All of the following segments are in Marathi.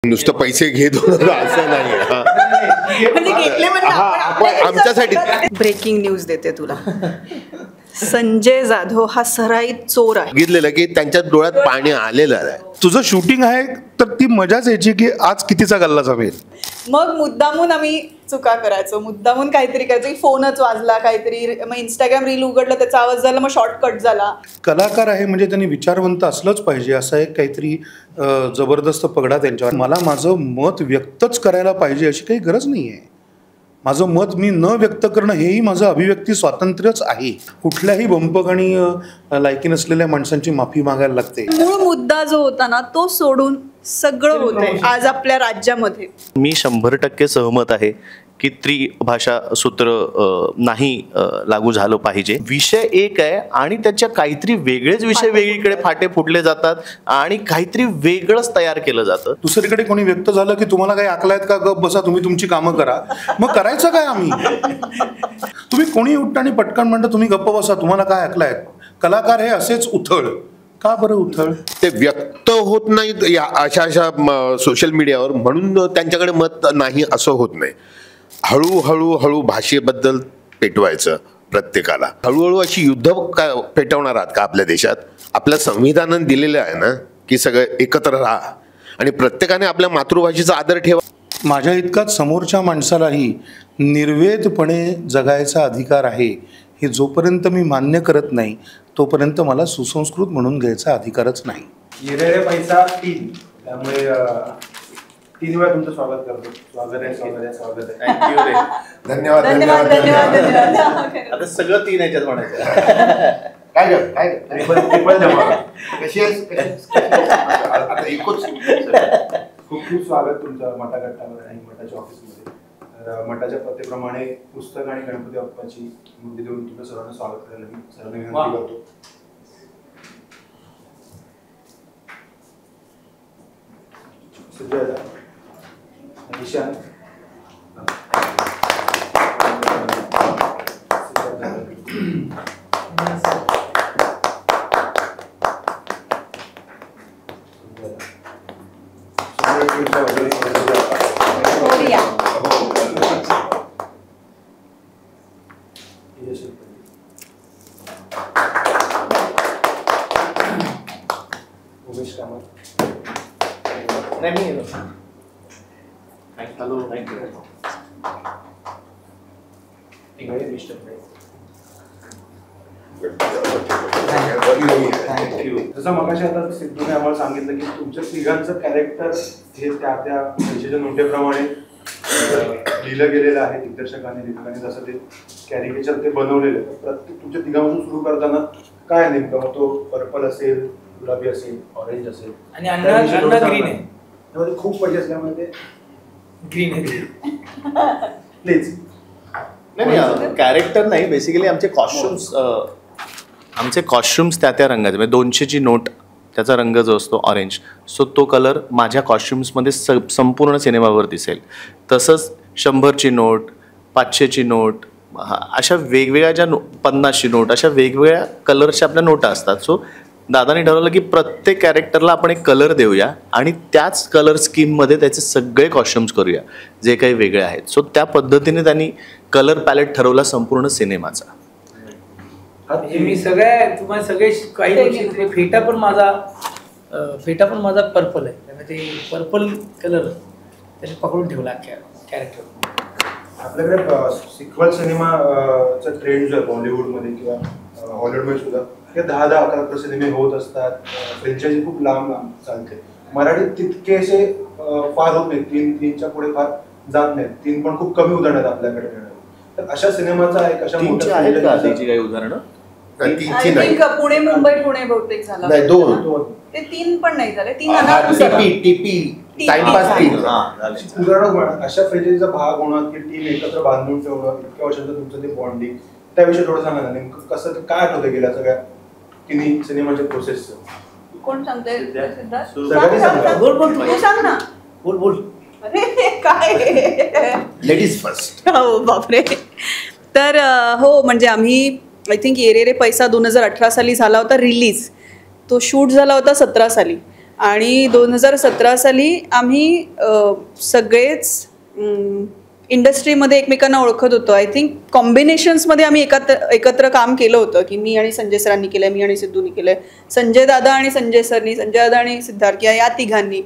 नुसतं पैसे घेत होतं असं नाही. आमच्यासाठी ब्रेकिंग न्यूज देते तुला. संजय जाधव हा सराईत चोर आहे. बघितलेलं की त्यांच्या डोळ्यात पाणी आलेलं आहे. तुझं शूटिंग आहे तर ती मजाच यायची की आज कितीचा गल्ला जमेल. मग मुद्दामून आम्ही चुका करायचो, मुद्दामून काहीतरी करायचो. फोनच वाजला काहीतरी, मग इंस्टाग्राम रील उघडलं त्याचा आवाज झाला, मग शॉर्टकट झाला. कलाकार आहे म्हणजे त्यांनी विचारवंत असलंच पाहिजे असं एक काहीतरी जबरदस्त पगडा त्यांच्यावर. मला माझं मत व्यक्तच करायला पाहिजे अशी काही गरज नाही आहे. माझं मत मी न व्यक्त करणं हेही माझं अभिव्यक्ती स्वातंत्र्यच आहे. कुठल्याही बंपक आणि लायकी नसलेल्या माणसांची माफी मागायला लागते. मूळ मुद्दा जो होता ना तो सोडून सगळं होतंय आज आपल्या राज्यामध्ये. मी 100% सहमत आहे की त्रिभाषा सूत्र नाही लागू झालं पाहिजे. विषय एक आहे आणि त्याच्या काहीतरी वेगळेच विषय वेगळीकडे फाटे फुटले जातात आणि काहीतरी वेगळंच तयार केलं जातं. दुसरीकडे कोणी व्यक्त झालं की तुम्हाला काही अकला आहेत का, गप बसा तुम्ही तुमची कामं करा. मग करायचं काय आम्ही? तुम्ही कोणी उठता आणि पटकन म्हणता तुम्ही गप्प बसा तुम्हाला काय अकला आहेत. कलाकार हे असेच उथळ का बरं उथळ ते व्यक्त होत नाहीत अशा सोशल मीडियावर, म्हणून त्यांच्याकडे मत नाही असं होत नाही. हळूहळू भाषेबद्दल पेटवायचं प्रत्येकाला. हळूहळू अशी युद्ध काय पेटवणार आहात का आपल्या देशात? आपल्या संविधानाने दिलेलं आहे ना की सगळे एकत्र राहा आणि प्रत्येकाने आपल्या मातृभाषेचा आदर ठेवा. माझ्या इतकाच समोरच्या माणसालाही निर्वेदपणे जगायचा अधिकार आहे हे जोपर्यंत मी मान्य करत नाही तोपर्यंत मला सुसंस्कृत म्हणून घ्यायचा अधिकारच नाही. येरेरे पैसा 3 त्यामुळे 3 वेळा तुमचं स्वागत करतो. स्वागत आहे. थँक्यू रे. धन्यवाद. आता सगळं 3 याच्यात म्हणायचं. खूप खूप स्वागत तुमचं मठागट्टावर आणि मठाच्या ऑफिसमध्ये. तर मठाच्या पत्तेप्रमाणे पुस्तक आणि गणपती बाप्पाची मूर्ती देऊन तुमचं सर्वांना स्वागत करायला मी सर्वांना विनंती करतो. सुजय निशांत उमेश कामत नाही हॅलो थँक्यू. जसं मगाशी आता सिद्धूने आम्हाला सांगितलं की तुमच्या तिघांचं कॅरेक्टर हे त्या त्या पैशाच्या नोटेप्रमाणे लिहिलं गेलेलं आहे दिग्दर्शकांनी लेखकांनी. जसं ते कॅरिकेचर ते बनवलेलं प्रत्येक तुमच्या तिघांपासून सुरू करताना काय नेमकं मग तो पर्पल असेल, गुलाबी असेल, ऑरेंज असेल आणि अण्णा ग्रीन आहे. त्यामध्ये खूप पैसे असल्यामुळे ते ग्रीन आहे. प्लीज नाही कॅरेक्टर नाही, बेसिकली आमचे कॉस्ट्युम्स त्या रंगाचे. म्हणजे 200ची नोट त्याचा रंग जो असतो ऑरेंज, सो तो कलर माझ्या कॉस्ट्युम्समध्ये संपूर्ण सिनेमावर दिसेल. तसंच 100ची नोट, 500ची नोट, अशा वेगवेगळ्या ज्या 50ची नोट, अशा वेगवेगळ्या कलरच्या आपल्या नोटा असतात. सो दादाने ठरवलं की प्रत्येक कॅरेक्टरला आपण एक कलर देऊया आणि त्याच कलर स्कीममध्ये त्याचे सगळे कॉस्ट्युम्स करूया जे काही वेगळे आहेत. सो त्या पद्धतीने त्यांनी कलर पॅलेट ठरवला संपूर्ण सिनेमाचा. मी तुम्हाला सगळे काही गोष्टी फेटा पण माझा पर्पल आहे. त्यामुळे ते पर्पल कलर त्याने पकडून ठेवला अख्ख्या कॅरेक्टर. आपल्याकडे सिक्वल सिनेमाचा ट्रेंड जो आहे बॉलिवूडमध्ये किंवा हॉलिवूडमध्ये सुद्धा हे 10-11 सिनेमे होत असतात. फ्रेंचायझी खूप लांब चालते. मराठीत तितकेसे फार होत नाहीत. 3च्या पुढे फार जात नाहीत. 3 पण खूप कमी उदाहरण आहेत आपल्याकडे. तर अशा सिनेमाचा एक अशा मोठ्या आहेत का त्याची काही उदाहरणं? पुणे मुंबई पुणे बहुतेक झाला. 2 ते 3 पण नाही झाले. 3 उदाहरण अशा फ्रेंचायझीचा भाग होणार की टीम एकत्र बांधून ठेवणं इतक्या वर्षाचं तुमचं ते बॉन्डिंग त्याविषयी थोडं सांगा ना. नेमकं कसं काय आठवतं गेल्या सगळ्या तिन्ही सिनेमाच्या प्रोसेसचं? कोण सांगतंय? सांग ना. बोल. अरे काय लेडीज फर्स्ट. हो बापरे. तर हो म्हणजे आम्ही आय थिंक येरेरे पैसा 2018 साली झाला होता रिलीज. तो शूट झाला होता 17 साली आणि 2017 साली आम्ही सगळेच इंडस्ट्रीमध्ये एकमेकांना ओळखत होतो. आय थिंक कॉम्बिनेशन्समध्ये आम्ही एकत्र काम केलं होतं, की मी आणि संजय सरांनी केलं आहे, मी आणि सिद्धूनी केलं आहे, संजय दादा आणि संजय सरनी, संजय दादा आणि सिद्धार्थ या तिघांनी,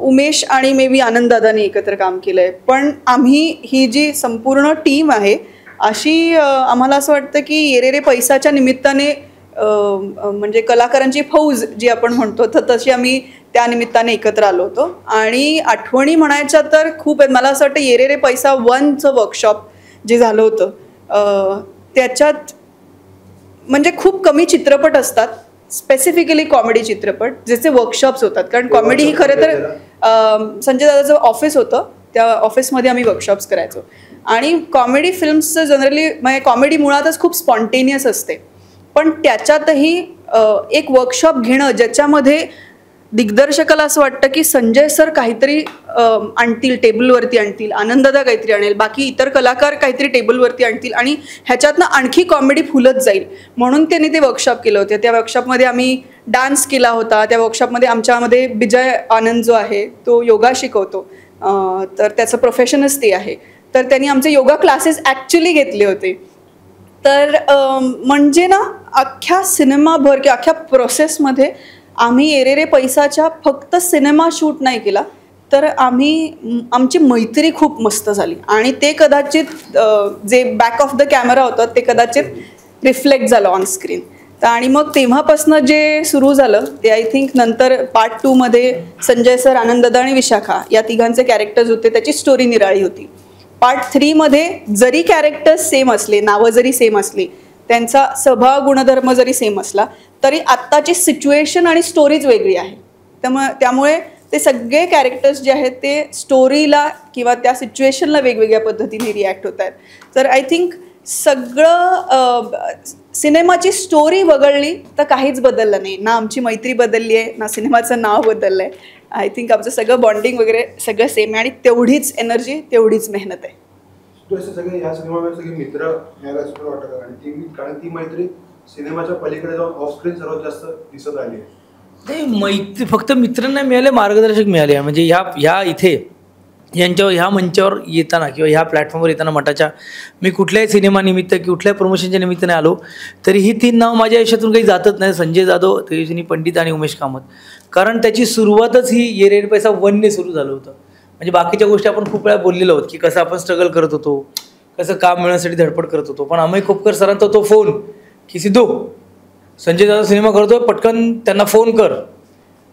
उमेश आणि मे बी आनंद दादानी एकत्र काम केलं आहे. पण आम्ही ही जी संपूर्ण टीम आहे अशी आम्हाला असं वाटतं की येरेरे पैसाच्या निमित्ताने म्हणजे कलाकारांची फौज जी आपण म्हणतो तर तशी आम्ही त्या निमित्ताने एकत्र आलो होतो. आणि आठवणी म्हणायच्या तर खूप आहेत. मला असं वाटतं येरेरे पैसा 1चं वर्कशॉप जे झालं होतं त्याच्यात म्हणजे खूप कमी चित्रपट असतात, स्पेसिफिकली कॉमेडी चित्रपट ज्याचे वर्कशॉप्स होतात. कारण कॉमेडी ही खरं तर संजय दादाचं ऑफिस होतं, त्या ऑफिसमध्ये आम्ही वर्कशॉप्स करायचो. आणि कॉमेडी फिल्म्सचं जनरली म्हणजे कॉमेडी मुळातच खूप स्पॉन्टेनियस असते, पण त्याच्यातही एक वर्कशॉप घेणं ज्याच्यामध्ये दिग्दर्शकाला असं वाटतं की संजय सर काहीतरी आणतील, टेबलवरती आणतील, आनंददा काहीतरी आणेल, बाकी इतर कलाकार काहीतरी टेबलवरती आणतील आणि ह्याच्यातनं आणखी कॉमेडी फुलत जाईल म्हणून त्यांनी ते वर्कशॉप केलं होतं. त्या वर्कशॉपमध्ये आम्ही डान्स केला होता. त्या वर्कशॉपमध्ये आमच्यामध्ये विजय आनंद जो आहे तो योगा शिकवतो, तर त्याचं प्रोफेशनच ते आहे. तर त्यांनी आमचे योगा क्लासेस ॲक्च्युली घेतले होते. तर म्हणजे ना अख्ख्या सिनेमाभर किंवा अख्ख्या प्रोसेसमध्ये आम्ही येरेरे पैसाच्या फक्त सिनेमा शूट नाही केला, तर आमची मैत्री खूप मस्त झाली. आणि ते कदाचित जे बॅक ऑफ द कॅमेरा होतं ते कदाचित रिफ्लेक्ट झालं ऑन स्क्रीन. आणि मग तेव्हापासून जे सुरू झालं ते आय थिंक नंतर पार्ट 2मध्ये संजय सर, आनंददा आणि विशाखा या तिघांचे कॅरेक्टर्स होते, त्याची स्टोरी निराळी होती. पार्ट 3मध्ये जरी कॅरेक्टर्स सेम असले, नावं जरी सेम असली, त्यांचा स्वभाव गुणधर्म जरी सेम असला, तरी आत्ताची सिच्युएशन आणि स्टोरीज वेगळी आहे. त्यामुळे ते सगळे कॅरेक्टर्स जे आहेत ते स्टोरीला किंवा त्या सिच्युएशनला वेगवेगळ्या पद्धतीने रिॲक्ट होत आहेत. तर आय थिंक सगळं सिनेमाची स्टोरी बदलली तर काहीच बदललं नाही. ना आमची मैत्री बदलली आहे, ना सिनेमाचं नाव बदललं आहे. आय थिंक आमचं सगळं बॉन्डिंग वगैरे सगळं सेम आहे आणि तेवढीच एनर्जी, तेवढीच मेहनत आहे. सगळे ह्या सिनेमामध्ये सगळे मित्र यायला वाटतं आणि कारण ती मैत्री सिनेमाच्या पलीकडे जाऊन ऑफ स्क्रीन सर्वात जास्त दिसत आली आहे. ते मैत्री फक्त मित्रांना मिळाले, मार्गदर्शक मिळाले. म्हणजे ह्या इथे यांच्यावर ह्या मंचावर येताना किंवा ह्या प्लॅटफॉर्मवर येताना मठाच्या मी कुठल्याही सिनेमानिमित्त की कुठल्याही प्रमोशनच्या निमित्ताने आलो तरी ही 3 नाव माझ्या आयुष्यातून काही जातच नाही, संजय जाधव, तेजस्विनी पंडित आणि उमेश कामत. कारण त्याची सुरुवातच ही येरेरे पैसा 1ने सुरू झालं होतं. म्हणजे बाकीच्या गोष्टी आपण खूप वेळा बोललेलो आहोत की कसं आपण स्ट्रगल करत होतो, कसं काम मिळण्यासाठी धडपड करत होतो. पण अमय खोपकर सरांचा तो फोन की सिद्धू संजय दादा सिनेमा करतोय, पटकन त्यांना फोन कर.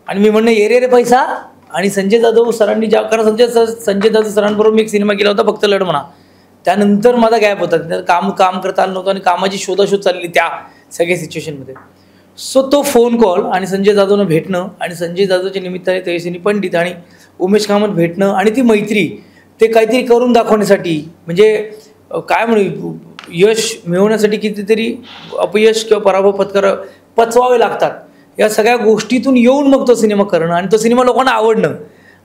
आणि मी म्हणणं येरेरे पैसा आणि संजय जाधव सरांनी कारण संजय जाधव सरांबरोबर मी एक सिनेमा केला होता फक्त लढ म्हणा, त्यानंतर माझा गॅप होता, काम करता आलं नव्हतं आणि कामाची शोधाशोध चालली त्या सगळ्या सिच्युएशनमध्ये. सो तो फोन कॉल आणि संजय जाधवनं भेटणं आणि संजय जाधवच्या निमित्ताने तेजस्विनी पंडित आणि उमेश कामत भेटणं आणि ती मैत्री ते काहीतरी करून दाखवण्यासाठी म्हणजे काय म्हणू यश मिळवण्यासाठी कितीतरी अपयश किंवा पराभव पचवावे लागतात. या सगळ्या गोष्टीतून येऊन मग तो सिनेमा करणं आणि तो सिनेमा लोकांना आवडणं.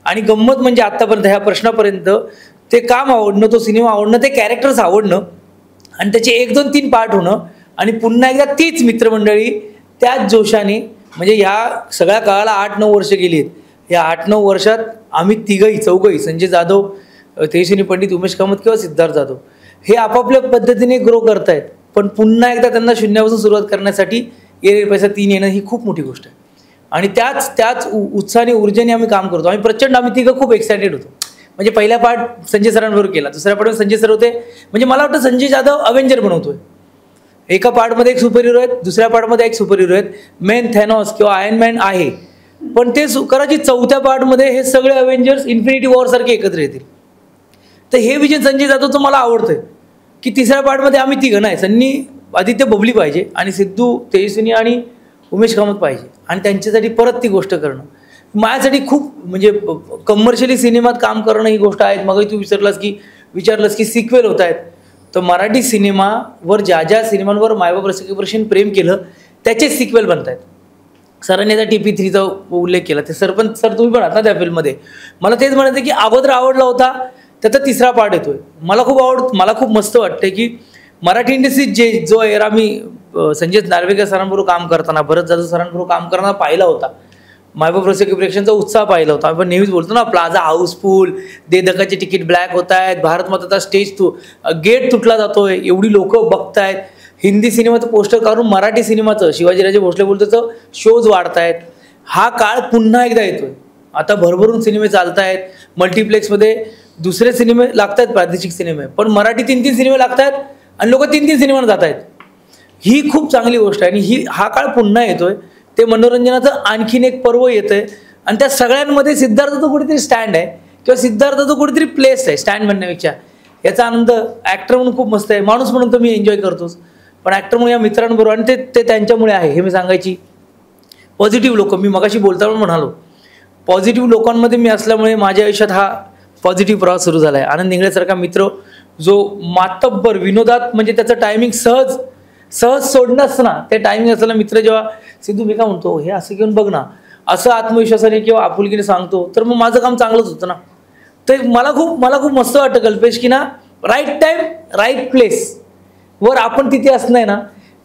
आणि गंमत म्हणजे आत्तापर्यंत ह्या प्रश्नापर्यंत ते काम आवडणं, तो सिनेमा आवडणं, ते कॅरेक्टर्स आवडणं आणि त्याचे 1, 2, 3 पार्ट होणं आणि पुन्हा एकदा तीच मित्रमंडळी त्याच जोशाने. म्हणजे ह्या सगळ्या काळाला 8-9 वर्ष गेली आहेत. या 8-9 वर्षात आम्ही चौघही संजय जाधव, तेजस्विनी पंडित, उमेश कामत किंवा सिद्धार्थ जाधव हे आपापल्या पद्धतीने ग्रो करतायत. पण पुन्हा एकदा त्यांना शून्यापासून सुरुवात करण्यासाठी येरेरे पैसा 3 येणं ही खूप मोठी गोष्ट आहे. आणि त्याच उत्साहाने ऊर्जेने आम्ही काम करतो. आम्ही तिघं खूप एक्सायटेड होतो. म्हणजे पहिला पार्ट संजय सरांबरोबर केला, दुसऱ्या पार्टमध्ये संजय सर होते. म्हणजे मला वाटतं संजय जाधव अवेंजर बनवतोय. एका पार्टमध्ये एक सुपर हिरो आहेत, दुसऱ्या पार्टमध्ये एक सुपर हिरो आहेत, मेन थॅनॉस किंवा आयर्न मॅन आहे. पण ते कदाचित 4थ्या पार्टमध्ये हे सगळे अवेंजर्स इन्फिनिटी वॉर सारखे एकत्र येतील. तर हे विजय संजय जाधवचं मला आवडतंय की 3ऱ्या पार्टमध्ये आम्ही तिघं नाही, सन्नी आदित्य बबली पाहिजे आणि सिद्धू, तेजस्विनी आणि उमेश कामत पाहिजे आणि त्यांच्यासाठी परत ती गोष्ट करणं माझ्यासाठी खूप म्हणजे कमर्शियली सिनेमात काम करणं ही गोष्ट आहे. मग तू विचारलंस की सिक्वेल होत आहेत, तर मराठी सिनेमावर ज्या सिनेमांवर मायबाप रसिकेपर्यंत प्रेम केलं त्याचेच सिक्वेल बनत आहेत. सरांनी आता TP3चा उल्लेख केला, ते सर तुम्ही पण आहात ना त्या फिल्ममध्ये. मला तेच म्हणायचं की अगोदर आवडला होता त्याचा 3रा पार्ट येतोय. मला खूप मस्त वाटतं की मराठी इंडस्ट्रीत जो एरा मी संजय नार्वेकर सरांबरोबर काम करताना, भरत जाधव सरांबरोबर काम करताना पाहिला होता, महबूब रफी के प्रेक्षकांचा उत्साह पाहिला होता. आपण नेहमीच बोलतो ना, प्लाझा हाऊसफुल, दे धकाचे तिकीट ब्लॅक होत आहेत, भारत माताचा स्टेज गेट तुटला जातोय, एवढी लोक बघतायत, हिंदी सिनेमाचं पोस्टर काढून मराठी सिनेमाचं शिवाजीराजे भोसले बोलतोचं शोज वाढतायत. हा काळ पुन्हा एकदा येतोय. आता भरभरून सिनेमे चालत आहेत, मल्टिप्लेक्समध्ये दुसरे सिनेमे लागत आहेत, प्रादेशिक सिनेमे, पण मराठी 3-3 सिनेमे लागत आहेत आणि लोक 3-3 सिनेमा जात आहेत. ही खूप चांगली गोष्ट आहे आणि हा काळ पुन्हा येतोय. ते मनोरंजनाचं आणखीन एक पर्व येतंय आणि त्या सगळ्यांमध्ये सिद्धार्थचं कुठेतरी स्टँड आहे किंवा सिद्धार्थचं कुठेतरी प्लेस आहे स्टँड म्हणण्यापेक्षा. याचा आनंद ॲक्टर म्हणून खूप मस्त आहे, माणूस म्हणून तर मी एन्जॉय करतोच, पण ॲक्टर म्हणून या मित्रांबरोबर आणि ते त्यांच्यामुळे आहे हे मी सांगायची. पॉझिटिव्ह लोक, मी मगाशी बोलताना म्हणालो, पॉझिटिव्ह लोकांमध्ये मी असल्यामुळे माझ्या आयुष्यात हा पॉझिटिव्ह प्रवास सुरू झाला आहे. आनंद इंगळेसारखा मित्र जो मातब्बर विनोदात, म्हणजे त्याचं टायमिंग सहज सोडणं असतं ना, ते टायमिंग असलेला मित्र जेव्हा सिद्धू मी काय म्हणतो हे असं घेऊन बघ ना, असं आत्मविश्वासाने किंवा आपुलकीने सांगतो, तर मग माझं काम चांगलंच होतं ना. तर मला खूप मस्त वाटतं कल्पेश की ना, राईट टाईम राईट प्लेस वर आपण तिथे असणं आहे ना,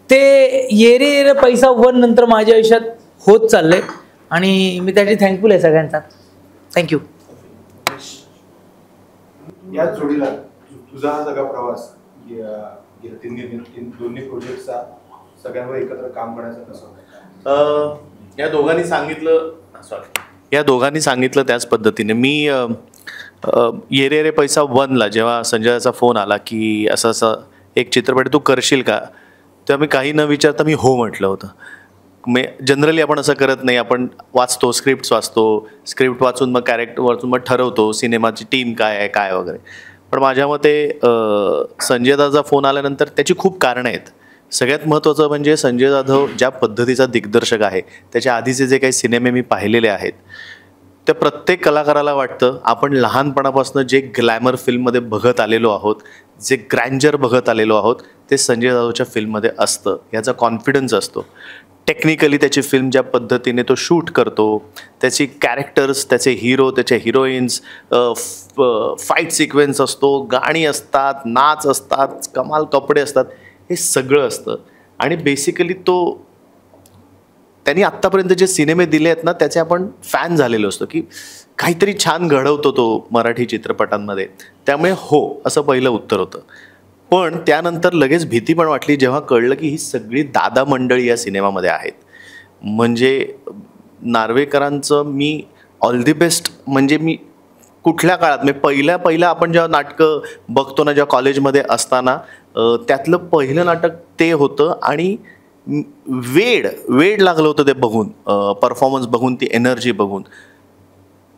ते येरे पैसा 1 नंतर माझ्या आयुष्यात होत चाललंय आणि मी त्यासाठी थँकफुल आहे सगळ्यांचा. थँक्यू. या जोडीला तुझा हा सगळा प्रवास दोन्ही प्रोजेक्टचा सगळ्यांवर एकत्र काम करण्याचा कसं? या दोघांनी सांगितलं त्याच पद्धतीने. मी येरे रे पैसा 1ला जेव्हा संजयचा फोन आला की असं असं एक चित्रपट तू करशील का, तेव्हा मी काही न विचारता मी हो म्हटलं होतं. जनरली आपण असं करत नाही, आपण वाचतो, स्क्रिप्ट वाचून मग कॅरेक्टर वाचून मग ठरवतो सिनेमाची टीम काय आहे काय वगैरे. पण माझ्या मते संजय दादाचा फोन आल्यानंतर त्याची खूप कारणं आहेत. सगळ्यात महत्त्वाचं म्हणजे संजय जाधव ज्या पद्धतीचा दिग्दर्शक आहे, त्याच्या आधीचे जे काही सिनेमे मी पाहिलेले आहेत, त्या प्रत्येक कलाकाराला वाटतं आपण लहानपणापासून जे ग्लॅमर फिल्ममध्ये बघत आलेलो आहोत, जे ग्रँजर बघत आलेलो आहोत, ते संजय जाधवच्या फिल्ममध्ये असतं. याचा कॉन्फिडन्स असतो. टेक्निकली त्याची फिल्म ज्या पद्धतीने तो शूट करतो, त्याची कॅरेक्टर्स, त्याचे हिरो, त्याचे हिरोईन्स, फाईट सिक्वेन्स असतो, गाणी असतात, नाच असतात, कमाल कपडे असतात, हे सगळं असतं. आणि बेसिकली त्यांनी आत्तापर्यंत जे सिनेमे दिले आहेत ना, त्याचे आपण फॅन झालेलो असतो की काहीतरी छान घडवतो तो मराठी चित्रपटांमध्ये. त्यामुळे हो असं पहिलं उत्तर होतं. पण त्यानंतर लगेच भीती पण वाटली जेव्हा कळलं की ही सगळी दादा मंडळी या सिनेमामध्ये आहेत. म्हणजे नार्वेकरांचं मी ऑल दी बेस्ट, म्हणजे मी कुठल्या काळात म्हणजे पहिलं आपण जेव्हा नाटकं बघतो ना, जेव्हा कॉलेजमध्ये असताना, त्यातलं पहिलं नाटक ते होतं आणि वेड लागलं होतं ते बघून, परफॉर्मन्स बघून, ती एनर्जी बघून.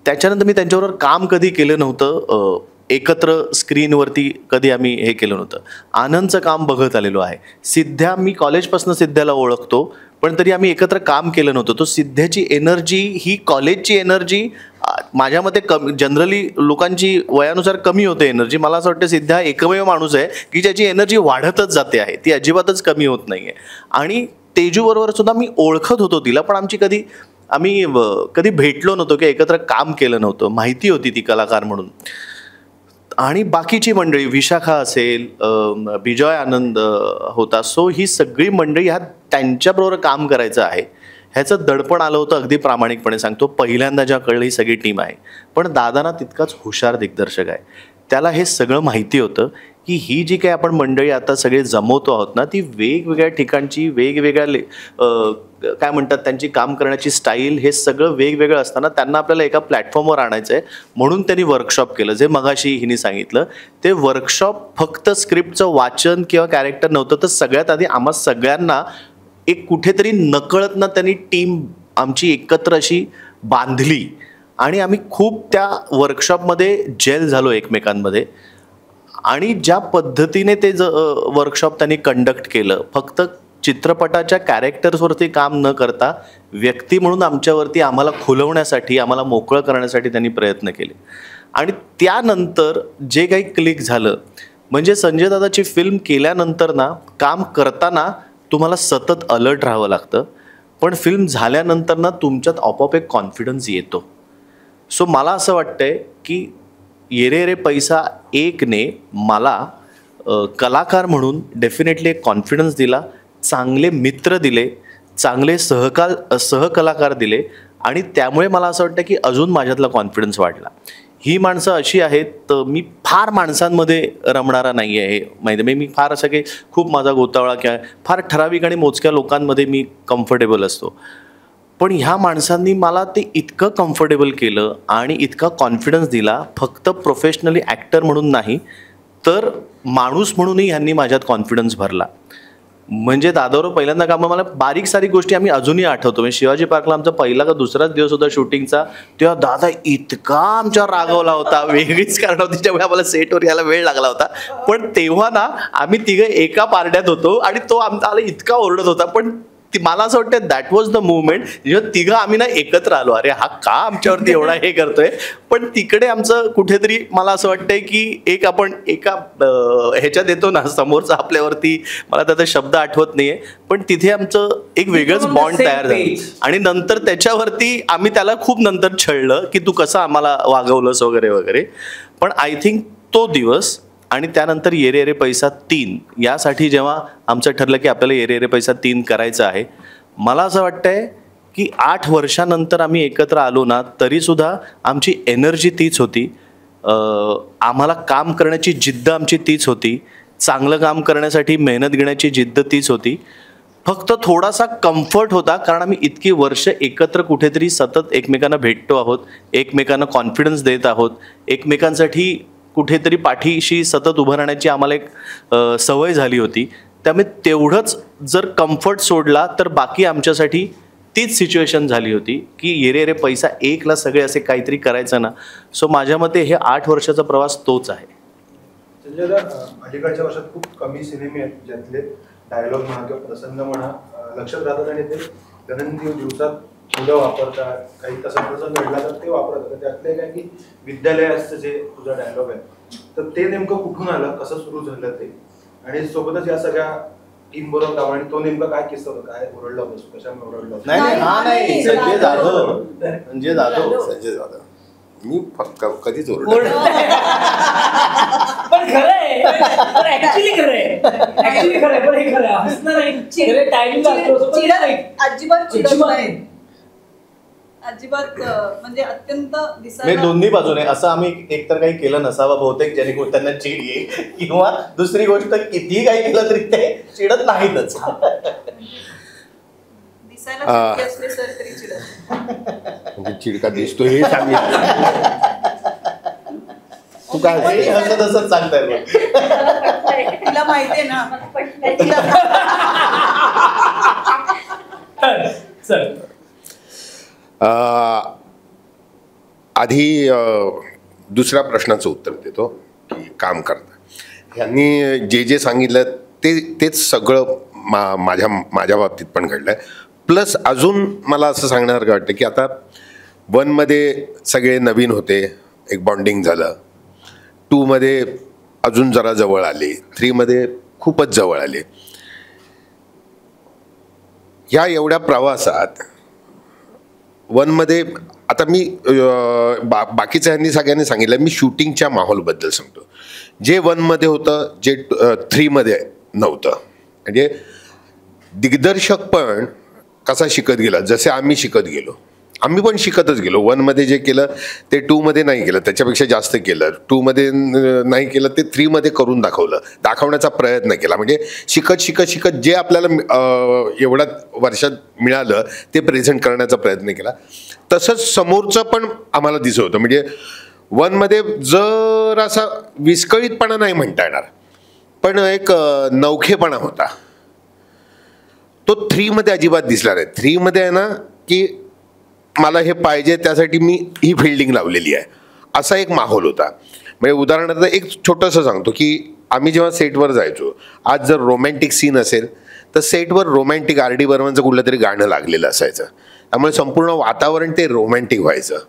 त्याच्यानंतर मी त्यांच्याबरोबर काम कधी केलं नव्हतं, एकत्र स्क्रीनवरती कधी आम्ही हे केलं नव्हतं. आनंदचं काम बघत आलेलो आहे. सिद्ध्या, मी कॉलेजपासून सिद्ध्याला ओळखतो, पण तरी आम्ही एकत्र काम केलं नव्हतं. तो सिद्ध्याची एनर्जी ही कॉलेजची एनर्जी माझ्या मते जनरली लोकांची वयानुसार कमी होते एनर्जी. मला असं वाटतं सिद्ध्या एकमेव माणूस आहे की ज्याची एनर्जी वाढतच जाते आहे, ती अजिबातच कमी होत नाही आहे. आणि तेजूबरोबर सुद्धा मी ओळखत होतो तिला, पण आम्ही कधी भेटलो नव्हतो की एकत्र काम केलं नव्हतं. माहिती होती ती कलाकार म्हणून. आणि बाकीची मंडळी, विशाखा असेल, बिजॉय आनंद होता, सो ही सगळी मंडळी ह्या त्यांच्याबरोबर काम करायचं आहे ह्याचं दडपण आलं होतं. अगदी प्रामाणिकपणे सांगतो, पहिल्यांदा जेव्हा कळलं ही सगळी टीम आहे. पण दादाना तितकाच हुशार दिग्दर्शक आहे, त्याला हे सगळं माहिती होतं की ही जी काही आपण मंडळी आता सगळे जमवतो आहोत ना, ती वेगवेगळ्या ठिकाणची वेगवेगळ्या काय म्हणतात त्यांची काम करण्याची स्टाईल, हे सगळं वेगवेगळं असताना त्यांना आपल्याला एका प्लॅटफॉर्मवर आणायचं आहे. म्हणून त्यांनी वर्कशॉप केलं. जे मगाशी हिने सांगितलं, ते वर्कशॉप फक्त स्क्रिप्टचं वाचन किंवा कॅरेक्टर नव्हतं, तर सगळ्यात आधी आम्हा सगळ्यांना एक कुठेतरी नकळत ना त्यांनी टीम आमची एकत्र अशी बांधली आणि आम्ही खूप त्या वर्कशॉपमध्ये जेल झालो एकमेकांमध्ये. आणि ज्या पद्धतीने ते वर्कशॉप त्यांनी कंडक्ट केलं, फक्त चित्रपटाच्या कॅरेक्टर्सवरती काम न करता व्यक्ती म्हणून आमच्यावरती आम्हाला खुलवण्यासाठी, आम्हाला मोकळं करण्यासाठी त्यांनी प्रयत्न केले. आणि त्यानंतर जे काही क्लिक झालं, म्हणजे संजय दादाची फिल्म केल्यानंतर ना, काम करताना तुम्हाला सतत अलर्ट राहावं लागतं, पण फिल्म झाल्यानंतर ना तुमच्यात आपोआप एक कॉन्फिडन्स येतो. सो मला असं वाटतंय की येरे रे पैसा 1ने मला कलाकार म्हणून डेफिनेटली एक कॉन्फिडन्स दिला, चांगले मित्र दिले, चांगले सहकलाकार दिले आणि त्यामुळे मला असं वाटतं की अजून माझ्यातला कॉन्फिडन्स वाढला. ही माणसं अशी आहेत, मी फार माणसांमध्ये रमणारा नाही आहे, माहिती आहे, मी फार असं काही खूप माझा गोतावळा किंवा फार ठराविक आणि मोजक्या लोकांमध्ये मी कम्फर्टेबल असतो. पण ह्या माणसांनी मला ते इतकं कम्फर्टेबल केलं आणि इतका कॉन्फिडन्स दिला, फक्त प्रोफेशनली ॲक्टर म्हणून नाही तर माणूस म्हणूनही ह्यांनी माझ्यात कॉन्फिडन्स भरला. म्हणजे दादावर पहिल्यांदा काम, मला बारीक सारीक गोष्टी आम्ही अजूनही आठवतो. म्हणजे शिवाजी पार्कला आमचा पहिला का दुसराच दिवस होता शूटिंगचा, तेव्हा दादा इतका आमच्यावर रागवला होता, वेगळीच कारण होती त्यामुळे आम्हाला सेटवर यायला वेळ लागला होता. पण तेव्हा ना आम्ही तिघं एका पारड्यात होतो आणि तो आम्हाला इतका ओरडत होता, पण मला असं वाटतं दॅट वॉज द मुवमेंट जेव्हा तिघं आम्ही ना एकत्र आलो. अरे हा का आमच्यावरती एवढा हे करतोय. पण तिकडे आमचं कुठेतरी मला असं वाटतंय की एक आपण एका ह्याच्यात येतो ना, समोरचा आपल्यावरती, मला त्याचा शब्द आठवत नाहीये, पण तिथे आमचं एक वेगळंच बॉन्ड तयार झालं. आणि नंतर त्याच्यावरती आम्ही त्याला खूप नंतर छळलं की तू कसं आम्हाला वागवलंस वगैरे वगैरे. पण आय थिंक तो दिवस आणि त्यानंतर ये रे रे पैसा 3 यासाठी जेव्हा आमचं ठरलं की आपल्याला ये रे रे पैसा 3 करायचं आहे, मला असं वाटतंय की 8 वर्षानंतर आम्ही एकत्र आलो ना, तरीसुद्धा आमची एनर्जी तीच होती, आम्हाला काम करण्याची जिद्द आमची तीच होती, चांगलं काम करण्यासाठी मेहनत घेण्याची जिद्द तीच होती. फक्त थोडासा कम्फर्ट होता कारण आम्ही इतकी वर्ष एकत्र कुठेतरी सतत एकमेकांना भेटतो आहोत, एकमेकांना कॉन्फिडन्स देत आहोत, एकमेकांसाठी कुठेतरी पाठीशी सतत उभं राहण्याची आम्हाला एक सवय झाली होती. त्यामुळे तेवढंच जर कम्फर्ट सोडला तर बाकी आमच्यासाठी तीच सिच्युएशन झाली होती की ये रे रे पैसा 1ला सगळे असे काहीतरी करायचं ना. सो माझ्या मते हे 8 वर्षाचा प्रवास तोच आहे. संजय, अलीकडच्या वर्षात खूप कमी सिनेमे आहेत ज्यातले डायलॉग म्हणा किंवा प्रसंग म्हणा लक्षात राहतात आणि ते दैनंदिन दिवसात मुलं वापरतात, काही तसा प्रसंग घडला तर ते वापरतात. त्यातले काय की विद्यालयाचं जे तुझा डायलॉग आहे तर ते नेमकं कुठून आलं, कसं सुरू झालं ते, आणि सोबतच या सगळ्या टीम बरोबर काम, आणि तो नेमका काय किस्सा होता, काय ओरडला होता, कशामुळे ओरडला होता? नाही संजय जाधव, संजय जाधव मी कधीच ओरडलो पण खरंय, ऍक्च्युली खरंय, पण हे खरं हसणार नाही, टाइम अजिबात चिडत नाही, अजिबात म्हणजे अत्यंत दिसायला दोन्ही बाजूने असं आम्ही एकतर काही केलं नसावं बहुतेक जेणेकरून त्यांना चिड येईल, किंवा दुसरी गोष्ट कितीही काही केलं तरी ते चिडत नाहीतच. दिसायला असले सर तरी चिडत म्हणजे चिडका दिसतो हे सांगितलं. तू काय असं तसंच सांगताय तिला माहितीये ना. आधी दुसऱ्या प्रश्नाचं उत्तर देतो की काम करता ह्यांनी जे जे सांगितलं तेच सगळं माझ्या बाबतीत पण घडलंय. प्लस अजून मला असं सांगण्यासारखं वाटतं की आता 1मध्ये सगळे नवीन होते, एक बॉन्डिंग झालं, 2मध्ये अजून जरा जवळ आले, 3मध्ये खूपच जवळ आले. ह्या एवढ्या प्रवासात 1मध्ये आता मी बाकीच्या ह्यांनी सगळ्यांनी सांगितलं, मी शूटिंगच्या माहोलबद्दल सांगतो. जे 1मध्ये होतं जे 3मध्ये नव्हतं. म्हणजे दिग्दर्शक पण कसा शिकत गेला, जसे आम्ही शिकत गेलो, आम्ही पण शिकतच गेलो. 1मध्ये जे केलं ते 2मध्ये नाही केलं, त्याच्यापेक्षा जास्त केलं. 2मध्ये नाही केलं ते 3मध्ये करून दाखवण्याचा प्रयत्न केला. म्हणजे शिकत शिकत शिकत जे आपल्याला एवढ्या वर्षात मिळालं ते प्रेझेंट करण्याचा प्रयत्न केला. तसंच समोरचं पण आम्हाला दिसत होतं. म्हणजे 1मध्ये जर असा विस्कळीतपणा नाही म्हणता येणार, पण एक नवखेपणा होता, तो 3मध्ये अजिबात दिसला नाही. 3मध्ये आहे ना की मला हे पाहिजे त्यासाठी मी ही फिल्डिंग लावलेली आहे, असा एक माहोल होता. म्हणजे उदाहरणार्थ एक छोटंसं सांगतो की आम्ही जेव्हा सेटवर जायचो, आज जर रोमॅन्टिक सीन असेल तर सेटवर रोमॅन्टिक R.D. बर्मनचं कुठलं तरी गाणं लागलेलं असायचं, त्यामुळे संपूर्ण वातावरण ते रोमॅन्टिक व्हायचं.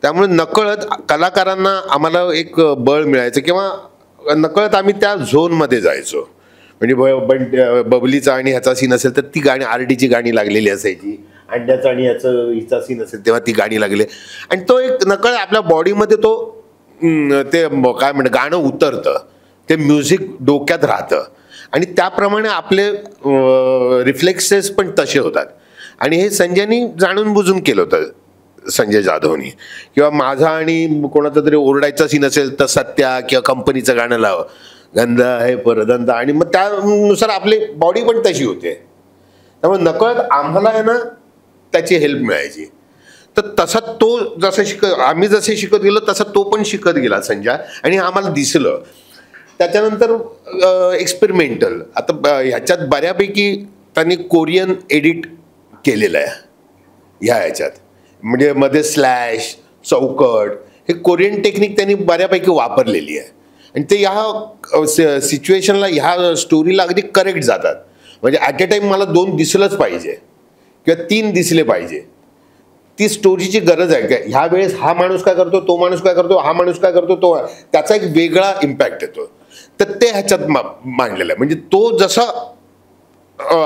त्यामुळे नकळत कलाकारांना आम्हाला एक बळ मिळायचं किंवा नकळत आम्ही त्या झोनमध्ये जायचो. म्हणजे बबलीचा आणि ह्याचा सीन असेल तर ती गाणी R.D.ची गाणी लागलेली असायची, अंड्याचा आणि ह्याचं हिचा सीन असेल तेव्हा ती गाणी लागली, आणि तो एक नकळत आपल्या बॉडीमध्ये तो ते काय म्हणतं गाणं उतरतं, ते म्युझिक डोक्यात राहतं, आणि त्याप्रमाणे आपले रिफ्लेक्सेस पण तसे होतात. आणि हे संजयनी जाणून बुजून केलं होतं, संजय जाधवनी. किंवा माझा आणि कोणाचा तरी ओरडायचा सीन असेल तर सत्या किंवा कंपनीचं गाणं लाव, गंध आहे परदंत, आणि मग त्यानुसार आपली बॉडी पण तशी होते. त्यामुळे नकळत आम्हाला आहे ना त्याची हेल्प मिळायची. तर तसा तो जसं आम्ही जसे शिकत गेलो तसा तो पण शिकत गेला संजय, आणि आम्हाला दिसलं. त्याच्यानंतर एक्सपेरिमेंटल, आता ह्याच्यात बऱ्यापैकी त्यांनी कोरियन एडिट केलेलं आहे ह्याच्यात, म्हणजे मध्ये स्लॅश, चौकट, हे कोरियन टेक्निक त्यांनी बऱ्यापैकी वापरलेली आहे. आणि ते ह्या सिच्युएशनला, ह्या स्टोरीला अगदी करेक्ट जातात. म्हणजे ॲट अ टाईम मला 2 दिसलंच पाहिजे किंवा 3 दिसले पाहिजे. ती स्टोरीची गरज आहे. का ह्या वेळेस हा माणूस काय करतो, तो माणूस काय करतो, हा माणूस काय करतो, तो, त्याचा एक वेगळा इम्पॅक्ट येतो. तर ते ह्याच्यात मांडलेलं आहे. म्हणजे तो जसा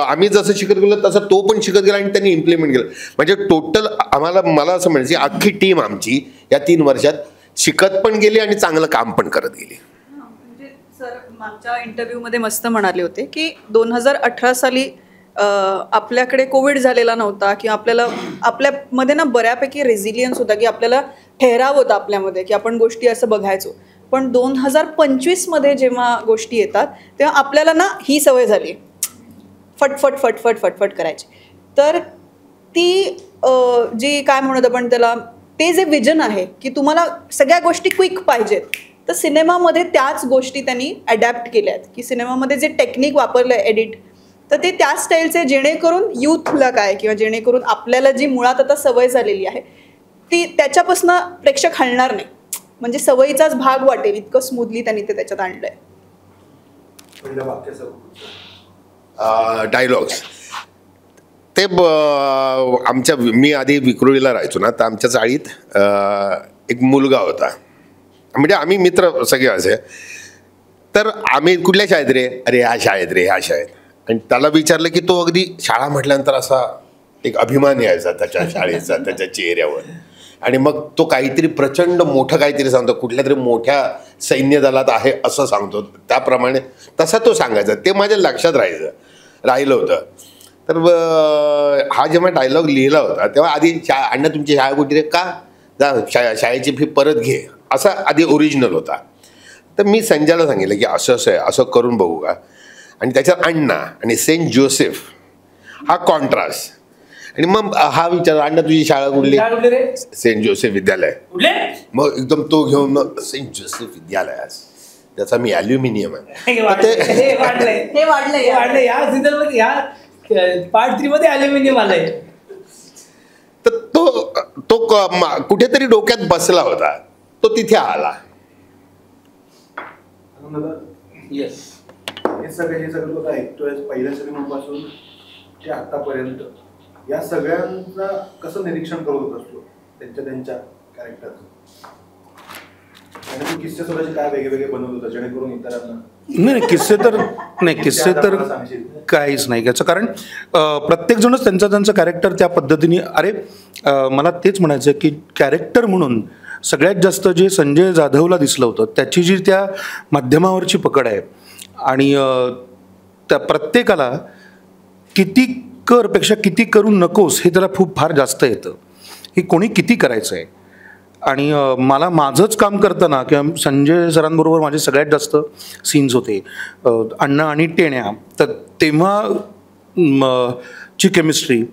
आम्ही जसं शिकत गेलो तसं तो पण शिकत गेला आणि त्यांनी इम्प्लिमेंट केलं. म्हणजे टोटल मला असं म्हणायचं अख्खी टीम आमची या 3 वर्षात शिकत पण गेली आणि चांगलं काम पण करत गेली. म्हणजे सर मागच्या इंटरव्ह्यूमध्ये मस्त म्हणाले होते की 2018 साली आपल्याकडे कोविड झालेला नव्हता, किंवा आपल्यामध्ये ना बऱ्यापैकी रेझिलियन्स होता, की आपल्याला ठहराव होता आपल्यामध्ये, की आपण गोष्टी असं बघायचो. पण 2025मध्ये जेव्हा गोष्टी येतात तेव्हा आपल्याला ना ही सवय झाली फटफट फटफट फटफट करायची. तर ती जी काय म्हणत आपण त्याला, ते जे विजन आहे की तुम्हाला सगळ्या गोष्टी क्विक पाहिजेत, तर सिनेमामध्ये त्याच गोष्टी त्यांनी अडॅप्ट केल्या आहेत. की सिनेमामध्ये जे टेक्निक वापरलं आहे एडिट, तर ते त्या स्टाईलचे, जेणेकरून यूथला काय, किंवा जेणेकरून आपल्याला जी मुळात आता सवय झालेली आहे ती त्याच्यापासून प्रेक्षक हलणार नाही, म्हणजे सवयीचाच भाग वाटेल इतकं स्मूथली त्यांनी ते त्याच्यात आणलंय. डायलॉग्स ते मी आधी विक्रोळीला राहायचो ना, तर आमच्या चाळीत एक मुलगा होता, म्हणजे आम्ही मित्र सगळे असे. तर आम्ही कुठल्या शाळेत रे, अरे ह्या शाळेत रे, ह्या शाळेत. आणि त्याला विचारलं की तो अगदी शाळा म्हटल्यानंतर असा एक अभिमान यायचा त्याच्या शाळेचा, त्याच्या चेहऱ्यावर. आणि मग तो काहीतरी प्रचंड मोठं काहीतरी सांगतो, कुठल्या तरी मोठ्या सैन्य दलात आहे असं सांगतो, त्याप्रमाणे तसा तो सांगायचा. ते माझ्या लक्षात राहिलं होतं. तर हा जेव्हा डायलॉग लिहिला होता तेव्हा आधी अण्णा तुमची शाळा कुठे रे, का जा शाळेची फी परत घे, असा आधी ओरिजिनल होता. तर मी संजयला सांगितलं की असं आहे, असं करून बघू का. आणि त्याच्यात अण्णा आणि सेंट जोसेफ हा कॉन्ट्रास्ट. आणि मग हा विचार, अण्णा तुझी शाळा कुठली, सेंट जोसेफ विद्यालय. मग एकदम तो घेऊन सेंट जोसेफ विद्यालय, त्याचा मी ॲल्युमिनियम आहे. पार्ट 3 मध्ये ॲल्युमिनियम आलंय. तर तो कुठेतरी डोक्यात बसला होता, तो तिथे आला. येस, हे सगळं तो ऐकतोय पहिल्या सिनेमापासून ते आतापर्यंत, या सगळ्यांचा कसं निरीक्षण करत असतो त्यांच्या कॅरेक्टरचं, आणि किस्से स्वतःचे काय वेगळे बनवत होता जेणेकरून इतरांना. नाही किस्से तर काहीच नाही याचं कारण प्रत्येकजणच त्यांचं कॅरेक्टर त्या पद्धतीने. अरे मला तेच म्हणायचं की कॅरेक्टर म्हणून सगळ्यात जास्त जे संजय जाधवला दिसलं होतं त्याची जी त्या माध्यमावरची पकड आहे, आणि त्या प्रत्येकाला किती करपेक्षा किती करू नकोस हे त्याला फार जास्त येतं, हे कोणी किती करायचं आहे. आणि मला माझंच काम करताना किंवा संजय सरांबरोबर माझे सगळ्यात जास्त सीन्स होते अण्णा आणि टेण्या, तर तेव्हा ची केमिस्ट्री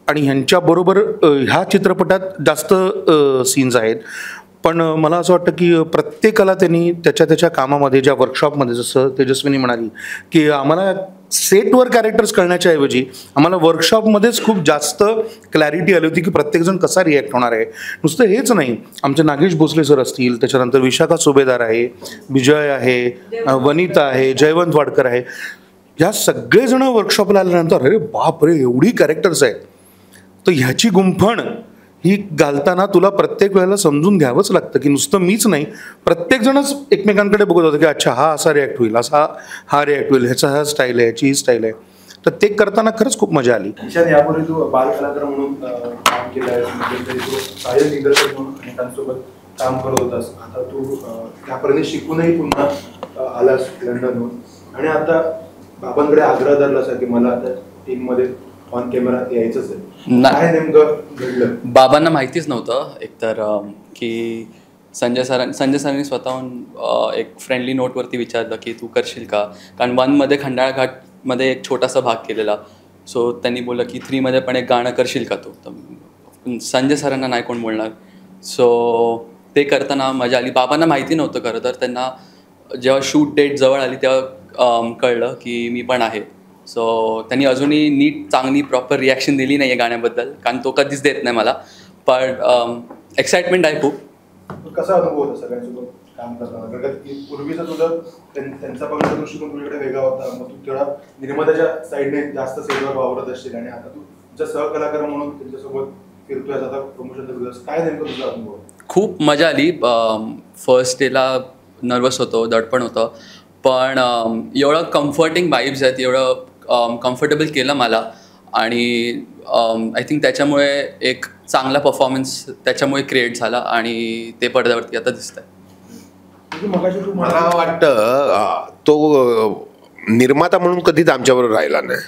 आणि ह्यांच्याबरोबर ह्या चित्रपटात जास्त सीन्स आहेत. पण मला असं वाटतं की प्रत्येकाला त्यांनी त्याच्या कामामध्ये, ज्या वर्कशॉपमध्ये, जसं तेजस्विनी म्हणाली की आम्हाला सेटवर कॅरेक्टर्स करण्याच्या ऐवजी आम्हाला वर्कशॉपमध्येच खूप जास्त क्लॅरिटी आली होती की प्रत्येकजण कसा रिॲक्ट होणार आहे. नुसतं हेच नाही, आमचे नागेश भोसले सर असतील, त्याच्यानंतर विशाखा सुभेदार आहे, विजय आहे, वनिता आहे, जयवंत वाडकर आहे, ह्या सगळेजण वर्कशॉपला आल्यानंतर अरे बापरे एवढी कॅरेक्टर्स आहेत. तर ह्याची गुंफण ही घालताना तुला प्रत्येक वेळेला समजून घ्यावंच लागतं की नुसतं मीच नाही, प्रत्येकजणच एकमेकांकडे बघत होतं की अच्छा हा असा रिॲक्ट होईल, असा हा रिॲक्ट होईल, ह्याचा हा स्टाईल आहे, ह्याची ही स्टाईल आहे. तर ते करताना खरंच खूप मजा आली. यापूर्वी तू बालकलाकार म्हणून काम केलं आहे, तू सहाय्यक दिग्दर्शक म्हणून अनेकांसोबत काम करत होतास. आता तू त्यापर्यंत शिकूनही पुन्हा आलास लंडनहून, आणि आता बाबांकडे आग्रह धरलास की मला आता टीममध्ये ऑन कॅमेरा यायचंच आहे, नाही. काय नेमकं घडलं? बाबांना माहितीच नव्हतं एकतर की संजय सरांनी स्वतःहून एक फ्रेंडली नोटवरती विचारलं की तू करशील का, कारण 1मध्ये खंडाळा घाटमध्ये एक छोटासा भाग केलेला, सो त्यांनी बोललं की 3मध्ये पण एक गाणं करशील का तू, तर संजय सरांना नाही कोण बोलणार, सो ते करताना मजा आली. बाबांना माहिती नव्हतं खरं तर, त्यांना जेव्हा शूट डेट जवळ आली तेव्हा कळलं की मी पण आहे, सो त्यांनी अजूनही नीट चांगली प्रॉपर रिॲक्शन दिली नाही आहे गाण्याबद्दल, कारण तो कधीच देत नाही मला, पण एक्साइटमेंट आहे खूप. कसा अनुभव होता सगळ्यांसोबत काम करताना? कारण की पूर्वीचा तुझं त्यांचा बघण्याचा दृष्टिकोन तुझ्याकडे वेगळा होता, मग तू तेवढा निर्मात्याच्या साईडने जास्त सेटवर वावरत असशील आणि आता तू तुझा सहकलाकार म्हणून त्यांच्यासोबत फिरतोय, आता प्रमोशनचा बिझनेस, काय नेमकं तुझा अनुभव? खूप मजा आली. फर्स्ट डेला नर्वस होतो, दडपण होतं, पण एवढं कम्फर्टिंग वाईब्स आहेत, एवढं कम्फर्टेबल केलं मला, आणि आय थिंक त्याच्यामुळे एक चांगला परफॉर्मन्स त्याच्यामुळे क्रिएट झाला आणि ते पडद्यावरती आता दिसत आहे. मला वाटतं तो निर्माता म्हणून कधीच आमच्याबरोबर राहिला नाही,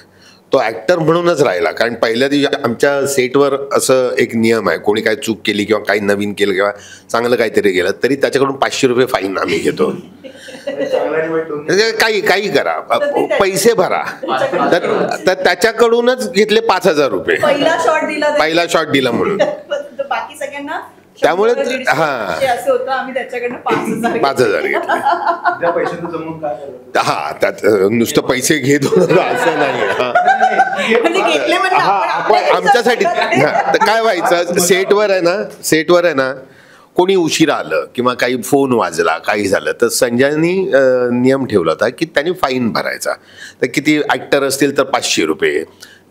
तो ॲक्टर म्हणूनच राहिला. कारण पहिल्या दिवशी आमच्या सेटवर असं एक नियम आहे, कोणी काही चूक केली किंवा काही नवीन केलं किंवा चांगलं काहीतरी केलं तरी त्याच्याकडून 500 रुपये फाईन आम्ही घेतो. काही करा, पैसे भरा, तर त्याच्याकडूनच घेतले 5,000 रुपये पहिला शॉट दिला म्हणून. बाकी सगळ्यांना त्यामुळे असं होतं, आम्ही त्याच्याकडनं 5,000 घेतले. हा, त्यात नुसतं पैसे घेत होतो असं नाही. आमच्यासाठी काय व्हायचं, सेटवर आहे ना कोणी उशिरा आलं किंवा काही फोन वाजला, काही झालं तर संजयनी नियम ठेवला होता की त्यांनी फाईन भरायचा. तर किती ॲक्टर असतील तर 500 रुपये,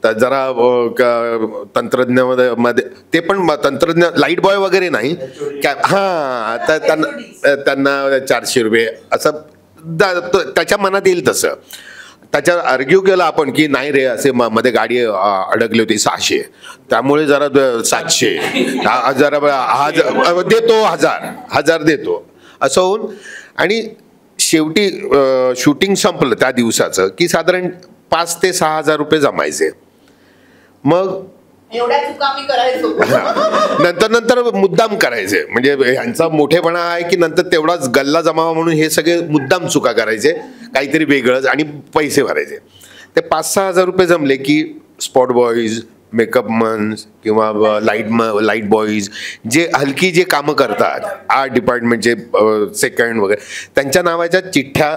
तर जरा तंत्रज्ञामध्ये ते पण तंत्रज्ञ लाईट बॉय वगैरे नाही, हां, तर त्यांना 400 रुपये असं त्याच्या मनात येईल तसं. त्याच्यावर आर्ग्यू केला आपण की नाही रे, असे मध्ये गाडी अडकली होती 600, त्यामुळे जरा 700 जरा देतो, 1000 देतो असं होऊन, आणि शेवटी शूटिंग संपलं त्या दिवसाचं की साधारण 5,000 ते 6,000 रुपये जमायचे. मग नंतर मुद्दाम करायचे, म्हणजे ह्यांचा मोठेपणा आहे की नंतर तेवढाच गल्ला जमावा म्हणून हे सगळे मुद्दाम चुका करायचे, काहीतरी वेगळंच, आणि पैसे भरायचे. ते 5-6 हजार रुपये जमले की स्पॉट बॉईज, मेकअप मन्स किंवा लाईट बॉईज, जे हलकी जे कामं करतात, आर्ट डिपार्टमेंटचे सेकंड वगैरे, त्यांच्या नावाच्या चिठ्ठ्या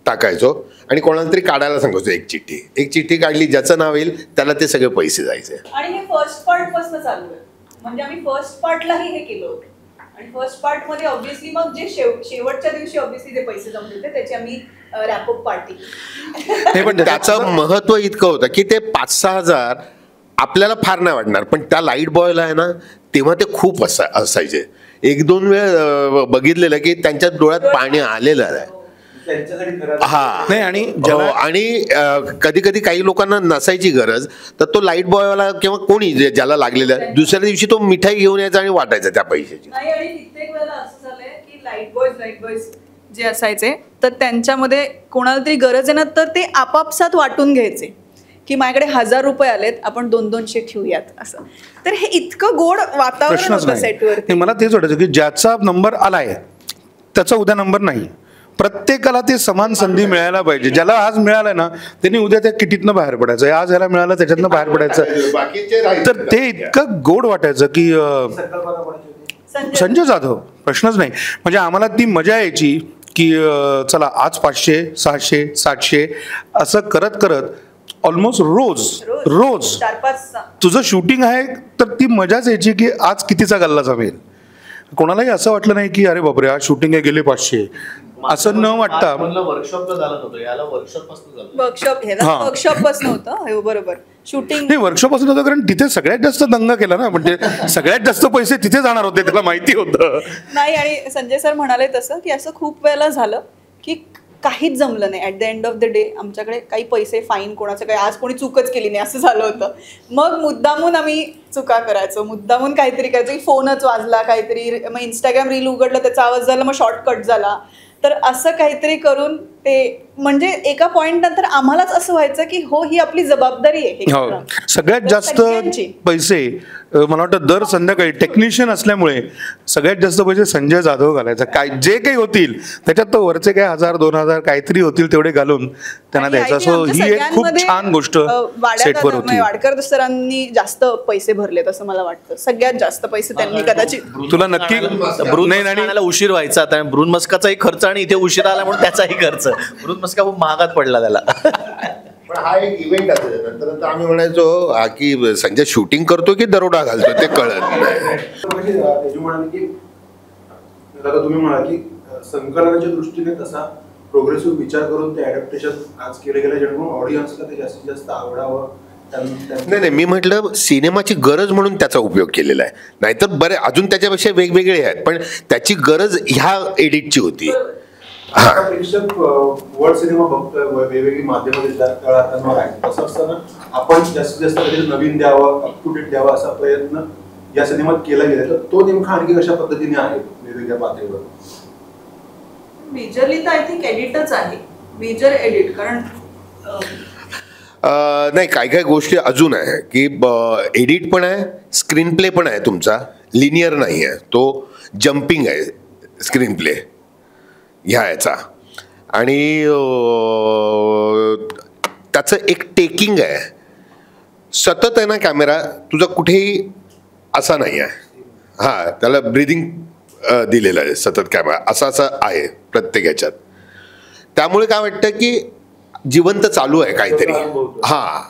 टाकायचो आणि कोणाला तरी काढायला सांगायचो एक चिठ्ठी काढली, ज्याचं नाव येईल त्याला ते सगळे पैसे जायचे. आणि हे फर्स्ट पार्ट पासून चालू आहे, म्हणजे आम्ही फर्स्ट पार्टलाही हे केलं होतं, आणि फर्स्ट पार्ट मध्ये ऑब्व्हियसली मग जे शेवटच्या दिवशी ऑब्व्हियसली जे पैसे जमले होते त्याची आम्ही रॅपअप पार्टी. पण त्याचं महत्व इतकं होतं की ते 5-6 हजार आपल्याला फार नाही वाटणार, पण त्या लाईट बॉयला आहे ना तेव्हा ते खूप असायचे. 1-2 वेळ बघितलेलं की त्यांच्या डोळ्यात पाणी आलेलं आहे. हा नाही, आणि कधी कधी काही लोकांना नसायची गरज, तर तो लाईट बॉयवाला किंवा कोणी ज्याला लागलेला दुसऱ्या दिवशी तो मिठाई घेऊन यायचा आणि वाटायचा त्या पैशाची. आणि कित्येक वेळेला असं झालंय की लाईट बॉयज जे असायचे तर त्यांच्यामध्ये कोणाला तरी गरज आहे ना, तर ते आपापसात वाटून घ्यायचे की माझ्याकडे 1,000 रुपये आलेत, आपण 200-200 ठेवूयात असं. तर हे इतकं गोड वातावरण होतं सेटवर. मला तेच वाटायचं की ज्याचा नंबर आलाय त्याचा उद्या नंबर नाही. प्रत्येकाला ते समान संधी मिळायला पाहिजे. ज्याला आज मिळालं ना त्यांनी उद्या त्या किटीतनं बाहेर पडायचं, आज ह्याला मिळालं त्याच्यातनं बाहेर पडायचं. तर ते इतकं गोड वाटायचं की संजय जाधव प्रश्नच नाही. म्हणजे आम्हाला ती मजा यायची की चला आज 500, 600, 700 असं करत करत ऑलमोस्ट रोज तुझं शूटिंग आहे, तर ती मजाच यायची की आज कितीचा गल्ला जमेल. कोणालाही असं वाटलं नाही की अरे बापरे आज शूटिंग आहे गेले 500, असं न वाटता. वर्कशॉप झालं नव्हतं, याला वर्कशॉप पासून होतं. बरोबर, शूटिंग नाही वर्कशॉप पासून होतं, कारण तिथे सगळ्यात जास्त दंगा केला ना, म्हणजे सगळ्यात जास्त पैसे तिथे जाणार होते, त्याला माहिती होतं. नाही, आणि संजय सर म्हणाले तसं की असं खूप वेळेला झालं की काहीच जमलं नाही. At the end of the day आमच्याकडे काही पैसे फाईन, कोणाचं काही आज कोणी चूकच केली नाही असं झालं होतं. मग मुद्दामून आम्ही चुका करायचो, मुद्दामून काहीतरी करायचो की फोनच वाजला काहीतरी, मग इंस्टाग्राम रील उघडलं त्याचा आवाज झाला, मग शॉर्टकट झाला, तर असं काहीतरी करून ते म्हणजे एका पॉइंट नंतर आम्हालाच असं व्हायचं की हो ही आपली जबाबदारी आहे हे हो करणं. सगळ्यात तर जास्त सगळ्यांची. पैसे मला वाटतं दर संध्याकाळी टेक्निशियन असल्यामुळे सगळ्यात जास्त पैसे संजय जाधव घालायचा. काय जे काही होतील त्याच्यात तो वरचे काय 1000-2000 काहीतरी होतील तेवढे घालून त्यांना आणि द्यायचा. I think सो आमच्या ही एक खूप सगळ्यांमध्ये, छान गोष्ट सेटवर होती. वाडकर सरांनी जास्त पैसे भरलेत असं मला वाटतं. सगळ्यात जास्त पैसे त्यांनी कदाचित. तुला नक्की ब्रून नाही मस्का आणि आणायला उशीर व्हायचा आता ब्रून मस्काचाही खर्च आणि इथे उशीर आला म्हणून त्याचाही खर्च. ब्रून मस्का खूप महागात पडला त्याला. पण हा एक इव्हेंट असेल नंतर आम्ही म्हणायचो की संजय शूटिंग करतो की दरोडा घालतो ते कळत नाही. तेजू म्हणाले की दादा तुम्ही म्हणाला की संकलनाच्या दृष्टीने तसा प्रोग्रेसिव्ह विचार करून ते ॲडॅप्टेशन आज केले गेले जेणेकरून ऑडियन्सला ते जास्तीत जास्त आवडावं. नाही मी म्हटलं सिनेमाची गरज म्हणून त्याचा उपयोग केलेला आहे. नाहीतर बरे अजून त्याच्यापेक्षा वेगवेगळे आहेत पण त्याची गरज ह्या एडिटची होती. प्रेक्षक वर्ल्ड सिनेमा बघतोय वेगवेगळी माध्यमात आहे तसं असताना आपण जास्तीत जास्त काहीतरी नवीन द्यावं अप टू डेट द्यावा असा प्रयत्न या सिनेमात केला गेला. तर तो नेमका आणखी कशा पद्धतीने आहे वेगवेगळ्या पातळीवर? मेजरली तर आय थिंक एडिटच आहे. मेजर एडिट कारण नाही काही गोष्टी अजून आहे की एडिट पण आहे स्क्रीन प्ले पण आहे तुमचा लिनियर नाही आहे तो जम्पिंग आहे स्क्रीन प्ले ह्या याचा आणि त्याचं एक टेकिंग आहे सतत आहे ना कॅमेरा तुझा कुठेही असा नाही आहे. हां त्याला ब्रिदिंग दिलेलं आहे सतत कॅमेरा असा आहे प्रत्येक ह्याच्यात. त्यामुळे काय वाटतं की जिवंत चालू आहे काहीतरी. हां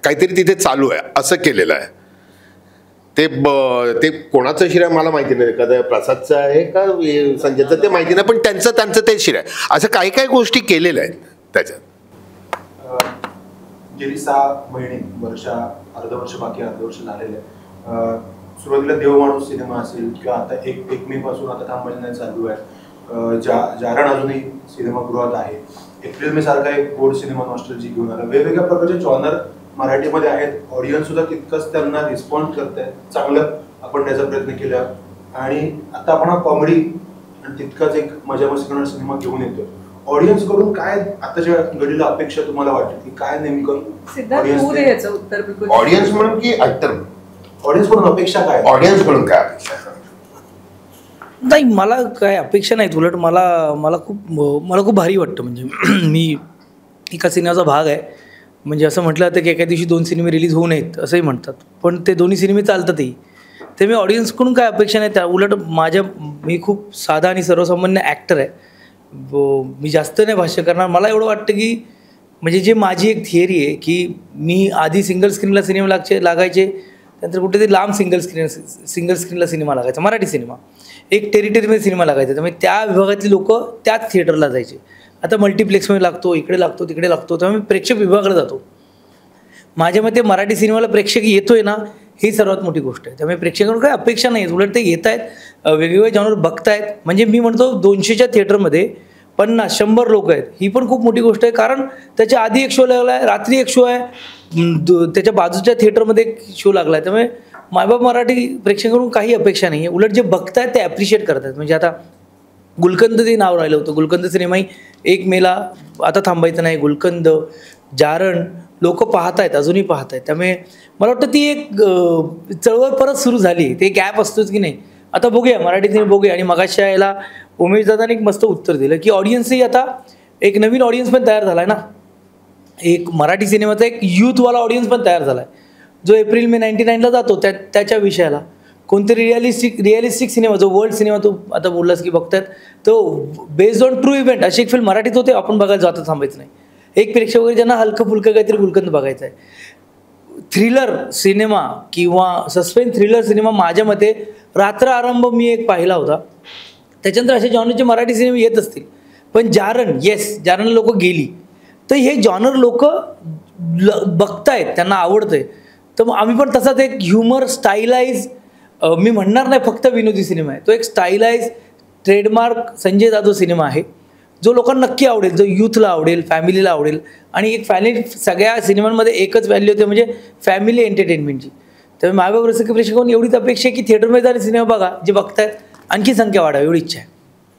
काहीतरी तिथे चालू आहे असं केलेलं आहे. ते कोणाचं श्रेय मला माहिती नाही एखाद्या प्रसादचं आहे का संजयचं ते माहिती नाही पण त्यांचं ते श्रेय असं काही गोष्टी केलेल्या आहेत त्याच्यात. गेली 6 महिने अर्ध वर्ष बाकी अर्ध वर्ष झालेलं आहे. सुरुवातीला देवमाणूस सिनेमा असेल किंवा आता 1 मे पासून आता थांबायचं नाही चालू आहे. जारण अजूनही सिनेमागृहात आहे. एप्रिल मे सारखा एक गोड सिनेमा नॉस्टॅल्जी घेऊन आला. वेगवेगळ्या प्रकारचे जॉनर मराठीमध्ये आहेत. ऑडियन्स सुद्धा तितकंच त्यांना रिस्पॉन्ड करत आहेत. चांगलं आपण त्याचा प्रयत्न केला आणि आता आपण हा कॉमेडी आणि तितकाच एक मजा मस्ती करणारा सिनेमा घेऊन येतो. ऑडियन्स कडून काय आताच्या घडीला अपेक्षा तुम्हाला वाटते की काय नेमकं ऑडियन्स म्हणून की ऍक्टर ऑडियन्स कडून अपेक्षा काय ऑडियन्स कडून काय अपेक्षा? नाही मला काय अपेक्षा नाहीत. उलट मला खूप भारी वाटतं. म्हणजे मी एका सिनेमाचा भाग आहे. म्हणजे असं म्हटलं जातं की एका दिवशी 2 सिनेमे रिलीज होऊ नयेत असंही म्हणतात पण ते दोन्ही सिनेमे चालतातही. ते मी ऑडियन्सकडून काय अपेक्षा नाही. त्या उलट मी खूप साधा आणि सर्वसामान्य ॲक्टर आहे. मी जास्त नाही भाष्य करणार. मला एवढं वाटतं की म्हणजे जे माझी एक थिअरी आहे की मी आधी सिंगल स्क्रीनला सिनेमा लागायचे त्यानंतर कुठेतरी लांब सिंगल स्क्रीनला सिनेमा लागायचा मराठी सिनेमा एक टेरिटरीमध्ये सिनेमा लागायचा. त्यामुळे त्या विभागातली लोक त्याच थिएटरला जायचे. आता मल्टिप्लेक्समध्ये लागतो इकडे लागतो तिकडे लागतो त्यामुळे प्रेक्षक विभागाला जातो. माझ्या मते मराठी सिनेमाला प्रेक्षक येतोय ना ही सर्वात मोठी गोष्ट आहे. त्यामुळे प्रेक्षकांकडून काही अपेक्षा नाही. उलट ते येत आहेत वेगवेगळे जॉनर बघतायत. म्हणजे मी म्हणतो 200च्या थिएटरमध्ये 50-100 लोक आहेत ही पण खूप मोठी गोष्ट आहे. कारण त्याच्या आधी एक शो लागला आहे रात्री एक शो आहे त्याच्या बाजूच्या थिएटरमध्ये एक शो लागला आहे. त्यामुळे मायबाप मराठी प्रेक्षकांकडून काही अपेक्षा नाही आहे. उलट जे बघतायत ते ॲप्रिशिएट करतात. म्हणजे आता गुलकंद ते नाव राहिलं होतं. गुलकंद सिनेमाही 1 मेला आता थांबायचं नाही. गुलकंद जारण लोक पाहत आहेत अजूनही पाहत आहेत. त्यामुळे मला वाटतं ती एक चळवळ परत सुरू झाली. ते गॅप असतोच की नाही आता बघूया मराठी सिनेमा बघूया. आणि मगाशी याला उमेश दादाने एक मस्त उत्तर दिलं की ऑडियन्सही आता एक नवीन ऑडियन्स पण तयार झाला आहे ना. एक मराठी सिनेमाचा एक यूथवाला ऑडियन्स पण तयार झाला आहे जो एप्रिल मे 99ला जातो त्याच्या विषयाला. कोणतरी रिअलिस्टिक सिनेमा जो वर्ल्ड सिनेमा तो आता बोललास की बघतात तो बेस्ड ऑन ट्रू इव्हेंट अशी एक फिल्म मराठीत होते आपण बघायला जाता थांबायचं नाही. एक प्रेक्षक वगैरे ज्यांना हलकं फुलकं काहीतरी गुलकंद बघायचं आहे. थ्रिलर सिनेमा किंवा सस्पेन्स थ्रिलर सिनेमा माझ्या मते रात्र आरंभ मी एक पाहिला होता. त्याच्यानंतर अशा जॉनरचे मराठी सिनेमे येत असतील पण जारण लोक गेली तर हे जॉनर लोक बघतायत त्यांना आवडतंय. तर मग आम्ही पण तसाच एक ह्युमर स्टाईलाइज मी म्हणणार नाही फक्त विनोदी सिनेमा आहे तो एक स्टाईलाइज ट्रेडमार्क संजय जाधव सिनेमा आहे जो लोकांना नक्की आवडेल जो यूथला आवडेल फॅमिलीला आवडेल. आणि एक सगळ्या सिनेमांमध्ये एकच व्हॅल्यू होते म्हणजे फॅमिली एंटरटेनमेंटची. त्यामुळे मायबाप रसिक प्रेक्षकांनी एवढीच अपेक्षा आहे की थिएटरमध्ये जाणे सिनेमा बघा जे बघतायत आणखी संख्या वाढावी एवढी इच्छा आहे.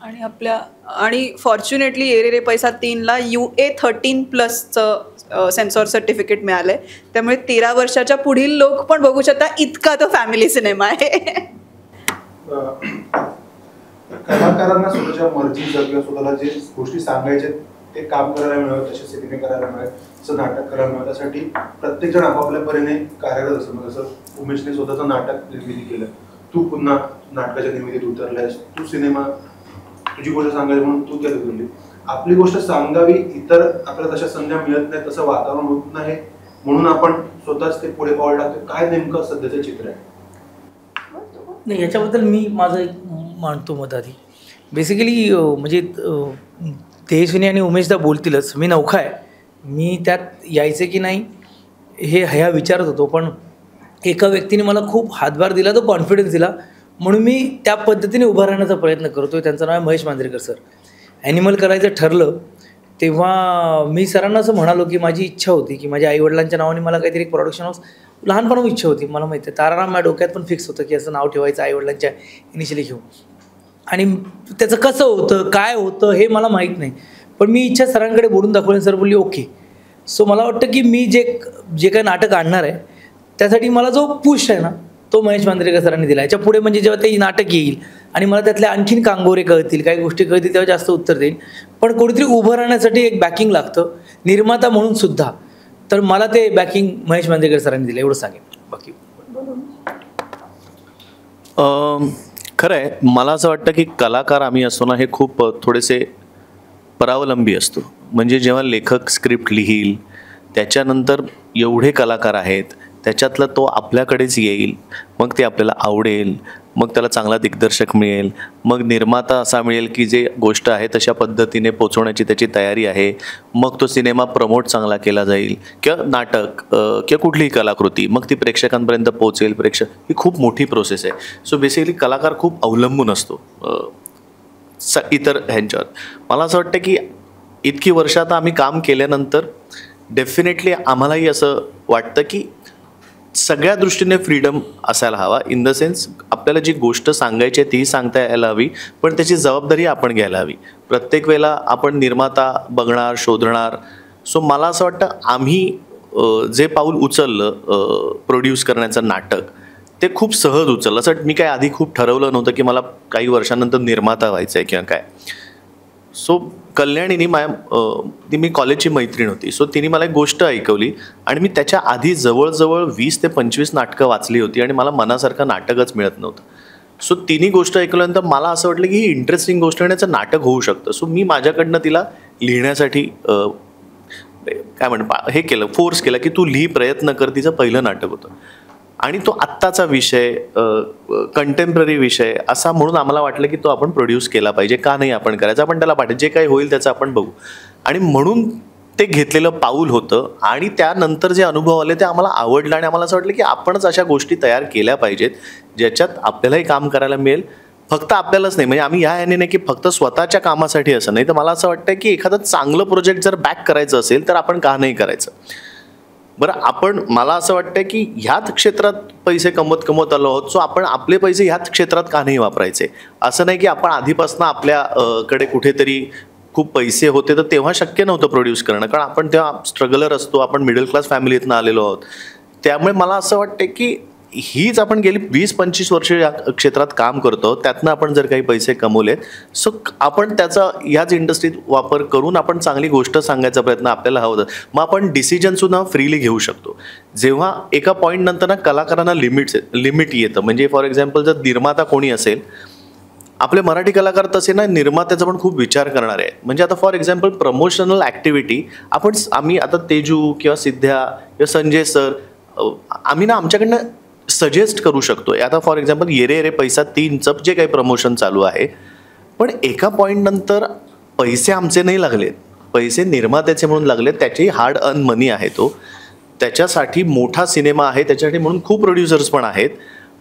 आणि आणि फॉर्च्युनेटली ये रे रे पैसा 3ला UA13+चं सेन्सॉर सर्टिफिकेट मिळालंय, त्यामुळे 13 वर्षाच्या पुढील लोक पण बघू शकता, इतका तो फॅमिली सिनेमा आहे. कलाकारांना स्वतःच्या मर्जीचं किंवा स्वतःला जे गोष्टी सांगायचे ते काम करायला मिळावं, तसे सिनेमे करायला मिळावे, तसं नाटक करायला मिळावं, त्यासाठी प्रत्येक जण आपापल्या परीने कार्यरत असतं. मग जसं उमेशने स्वतःचं नाटक निर्मिती केलं, तू पुन्हा नाटकाच्या निर्मितीत उतरलायस, तू सिनेमा तुझी गोष्ट सांगायची म्हणून तू त्यात उतरली. आपली गोष्ट सांगावी, इतर आपल्याला तशा संध्या मिळत नाही, तसं वातावरण होत नाही, म्हणून आपण स्वतःच ते पुढे पाऊल टाकतो. काय नेमकं सध्याचं चित्र आहे? नाही, याच्याबद्दल मी माझं एक मांडतो मत आधी. बेसिकली म्हणजे तेजस्विनी आणि उमेशदा बोलतीलच, मी नौखा आहे, मी त्यात यायचे की नाही हे ह्या विचारत होतो, पण एका व्यक्तीने मला खूप हातभार दिला, तो कॉन्फिडन्स दिला, म्हणून मी त्या पद्धतीने उभा राहण्याचा प्रयत्न करतो आहे. त्यांचं नाव आहे महेश मांजरेकर सर. ॲनिमल करायचं ठरलं तेव्हा मी सरांना असं म्हणालो की माझी इच्छा होती की माझ्या आईवडिलांच्या नावाने मला काहीतरी एक प्रोडक्शन हाऊस, लहानपणाहून इच्छा होती, मला माहिती आहे, ताराराम माझ्या डोक्यात पण फिक्स होतं की असं नाव ठेवायचं आईवडिलांच्या इनिशियली घेऊन. आणि त्याचं कसं होतं, काय होतं हे मला माहीत नाही, पण मी इच्छा सरांकडे बोलून दाखवली. सर बोलली ओके. सो मला वाटतं की मी जे काय नाटक आणणार आहे त्यासाठी मला जो पुश आहे ना तो महेश मांजरेकर सरांनी दिला. याच्या पुढे म्हणजे जेव्हा ते नाटक येईल आणि मला त्यातले आणखीन कांगोरे कळतील, काही गोष्टी कळतील, तेव्हा जास्त उत्तर देईल. पण कोणीतरी उभं राहण्यासाठी एक बॅकिंग लागतं, निर्माता म्हणून सुद्धा. तर मला ते बॅकिंग महेश मांजरेकर सरांनी दिलं, एवढं सांगेन. बाकी खरं आहे, मला असं वाटतं की कलाकार आम्ही असतो ना हे खूप थोडेसे परावलंबी असतो. म्हणजे जेव्हा लेखक स्क्रिप्ट लिहील त्याच्यानंतर एवढे कलाकार आहेत, त्याच्यातला तो आपल्याकडेच येईल, मग ते आपल्याला आवडेल, मग त्याला चांगला दिग्दर्शक मिळेल, मग निर्माता असा मिळेल की जे गोष्ट आहे तशा पद्धतीने पोचवण्याची त्याची तयारी आहे, मग तो सिनेमा प्रमोट चांगला केला जाईल किंवा नाटक किंवा कुठलीही कलाकृती मग ती प्रेक्षकांपर्यंत पोचेल. ही खूप मोठी प्रोसेस आहे. सो बेसिकली कलाकार खूप अवलंबून असतो इतर ह्यांच्यावर. मला असं वाटतं की इतकी वर्ष आता आम्ही काम केल्यानंतर डेफिनेटली आम्हालाही असं वाटतं की सगळ्या दृष्टीने फ्रीडम असायला हवा. इन द सेन्स आपल्याला जी गोष्ट सांगायची आहे तीही सांगता यायला हवी, पण त्याची जबाबदारी आपण घ्यायला हवी. प्रत्येक वेळेला आपण निर्माता बघणार, शोधणार. सो मला असं वाटतं आम्ही जे पाऊल उचललं प्रोड्यूस करण्याचं नाटक, ते खूप सहज उचललं. असं मी काय आधी खूप ठरवलं नव्हतं की मला काही वर्षानंतर निर्माता व्हायचं आहे किंवा काय. सो कल्याणीनी ती मी कॉलेजची मैत्रीण होती. सो तिने मला एक गोष्ट ऐकवली आणि मी त्याच्या आधी जवळजवळ 20 ते 25 नाटकं वाचली होती आणि मला मनासारखं नाटकच मिळत नव्हतं. सो तिने गोष्ट ऐकल्यानंतर मला असं वाटलं की ही इंटरेस्टिंग गोष्ट आणि याचं नाटक होऊ शकतं. सो मी माझ्याकडनं तिला लिहिण्यासाठी काय हे केलं, फोर्स केला की तू लिही, प्रयत्न कर. तिचं पहिलं नाटक होतं आणि तो आत्ताचा विषय, कंटेम्पररी विषय असा म्हणून आम्हाला वाटलं की तो आपण प्रोड्यूस केला पाहिजे. का नाही आपण करायचं, आपण त्याला पाठवू, जे काही होईल त्याचं आपण बघू. आणि म्हणून ते घेतलेलं पाऊल होतं. आणि त्यानंतर जे अनुभव आले ते आम्हाला आवडलं आणि आम्हाला असं वाटलं की आपणच अशा गोष्टी तयार केल्या पाहिजेत ज्याच्यात आपल्यालाही काम करायला मिळेल. फक्त आपल्यालाच नाही, म्हणजे आम्ही ह्या नाही की फक्त स्वतःच्या कामासाठी असं नाही, तर मला असं वाटतं की एखादं चांगलं प्रोजेक्ट जर बॅक करायचं असेल तर आपण का नाही करायचं. बरं, मला असं वाटतं की ह्याच क्षेत्रात पैसे कमवत आलो आहोत, सो आपण आपले पैसे ह्याच क्षेत्रात का नाही वापरायचे. असं नाही की आपण आधीपासून आपल्याकडे कुठेतरी खूप पैसे होते तर तेव्हा शक्य नव्हतं प्रोड्यूस करणं, कारण आपण तेव्हा स्ट्रगलर असतो, आपण मिडल क्लास फॅमिलीतनं आलेलो आहोत. त्यामुळे मला असं वाटतं की हीच आपण गेली 20-25 वर्ष या क्षेत्रात काम करतो, त्यातनं आपण जर काही पैसे कमवलेत, सो आपण त्याचा ह्याच इंडस्ट्रीत वापर करून आपण चांगली गोष्ट सांगायचा प्रयत्न आपल्याला हवं होतं. मग आपण डिसिजनसुद्धा फ्रीली घेऊ शकतो. जेव्हा एका पॉईंट नंतर ना कलाकारांना लिमिट येतं. म्हणजे फॉर एक्झाम्पल जर निर्माता कोणी असेल, आपले मराठी कलाकार तसे ना निर्मात्याचा पण खूप विचार करणार आहे. म्हणजे आता फॉर एक्झाम्पल प्रमोशनल ॲक्टिव्हिटी आम्ही आता तेजू किंवा सिद्ध्या किंवा संजय सर आम्ही ना आमच्याकडनं सजेस्ट करू शकतो. आता फॉर एक्झाम्पल ये रे रे पैसा 3चं जे काही प्रमोशन चालू आहे, पण एका पॉईंट नंतर पैसे आमचे नाही लागलेत, पैसे निर्मात्याचे म्हणून लागलेत. त्याची हार्ड अर्न मनी आहे तो, त्याच्यासाठी मोठा सिनेमा आहे, त्याच्यासाठी म्हणून खूप प्रोड्युसर्स पण आहेत.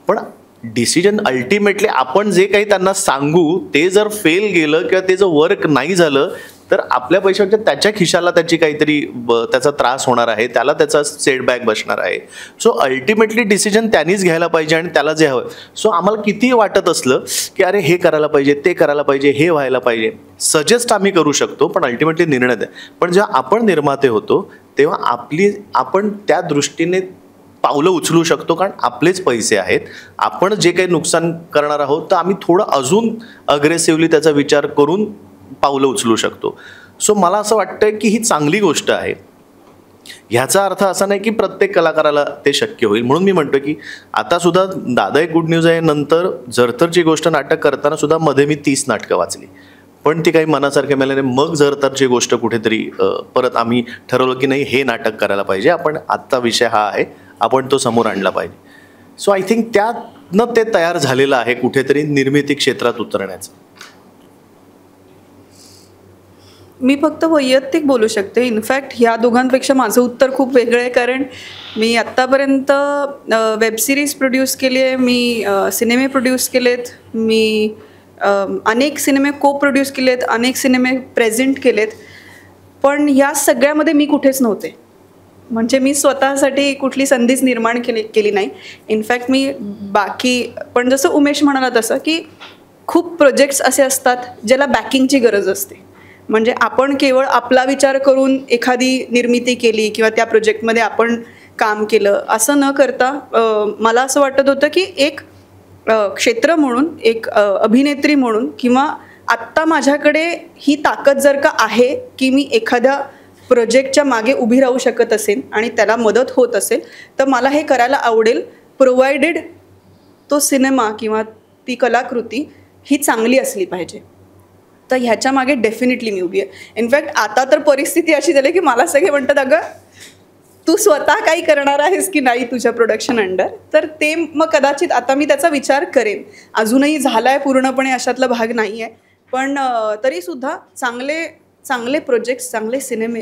पण डिसिजन अल्टिमेटली आपण जे काही त्यांना सांगू ते जर फेल गेलं किंवा ते जर वर्क नाही झालं तर आपल्या पैशाच्या त्याच्या खिशाला त्याची काहीतरी त्याचा त्रास होणार आहे, त्याला त्याचा सेटबॅक बसणार आहे. सो अल्टिमेटली डिसिजन त्यांनीच घ्यायला पाहिजे आणि त्याला जे हवं. सो आम्हाला कितीही वाटत असलं की अरे हे करायला पाहिजे, ते करायला पाहिजे, हे व्हायला पाहिजे, सजेस्ट आम्ही करू शकतो, पण अल्टिमेटली निर्णय द्या. पण जेव्हा आपण निर्माते होतो तेव्हा आपण त्या दृष्टीने पावलं उचलू शकतो, कारण आपलेच पैसे आहेत. आपण जे काही नुकसान करणार आहोत तर आम्ही थोडं अजून अग्रेसिव्हली त्याचा विचार करून पावलं उचलू शकतो. सो मला असं वाटतं की ही चांगली गोष्ट आहे. ह्याचा अर्थ असा नाही की प्रत्येक कलाकाराला ते शक्य होईल. म्हणून मी म्हणतो की आता सुद्धा दादा एक गुड न्यूज आहे, नंतर जरतरची गोष्ट नाटक करताना सुद्धा मध्ये मी 30 नाटकं वाचली, पण ती काही मनासारखे मिळाले नाही. मग जरतरची गोष्ट कुठेतरी परत आम्ही ठरवलं की नाही हे नाटक करायला पाहिजे, आपण आत्ता विषय हा आहे, आपण तो समोर आणला पाहिजे. सो आय थिंक त्यातनं ते तयार झालेलं आहे कुठेतरी निर्मिती क्षेत्रात उतरण्याचं. मी फक्त वैयक्तिक बोलू शकते. इनफॅक्ट ह्या दोघांपेक्षा माझं उत्तर खूप वेगळं आहे, कारण मी आत्तापर्यंत वेब सिरीज प्रोड्यूस केली आहे, मी सिनेमे प्रोड्यूस केलेत, मी अनेक सिनेमे को प्रोड्यूस केलेत, अनेक सिनेमे प्रेझेंट केलेत, पण ह्या सगळ्यामध्ये मी कुठेच नव्हते. म्हणजे मी स्वतःसाठी कुठली संधीच निर्माण केली नाही. इनफॅक्ट मी बाकी, पण जसं उमेश म्हणाला तसं की खूप प्रोजेक्ट्स असे असतात ज्याला बॅकिंगची गरज असते. म्हणजे आपण केवळ आपला विचार करून एखादी निर्मिती केली किंवा त्या प्रोजेक्टमध्ये आपण काम केलं असं न करता मला असं वाटत होतं की एक क्षेत्र म्हणून, एक अभिनेत्री म्हणून, किंवा आत्ता माझ्याकडे ही ताकद जर का आहे की मी एखाद्या प्रोजेक्टच्या मागे उभी राहू शकत असेल आणि त्याला मदत होत असेल तर मला हे करायला आवडेल, प्रोव्हाइडेड तो सिनेमा किंवा ती कलाकृती ही चांगली असली पाहिजे. तर ह्याच्या मागे डेफिनेटली मी उभी आहे. इनफॅक्ट आता तर परिस्थिती अशी झाली की मला सगळे म्हणतात अगं तू स्वतः काही करणार आहेस की नाही तुझ्या प्रोडक्शन अंडर. तर ते मग कदाचित आता मी त्याचा विचार करेन. अजूनही झाला आहे पूर्णपणे अशातला भाग नाही आहे, पण तरीसुद्धा चांगले प्रोजेक्ट्स, चांगले सिनेमे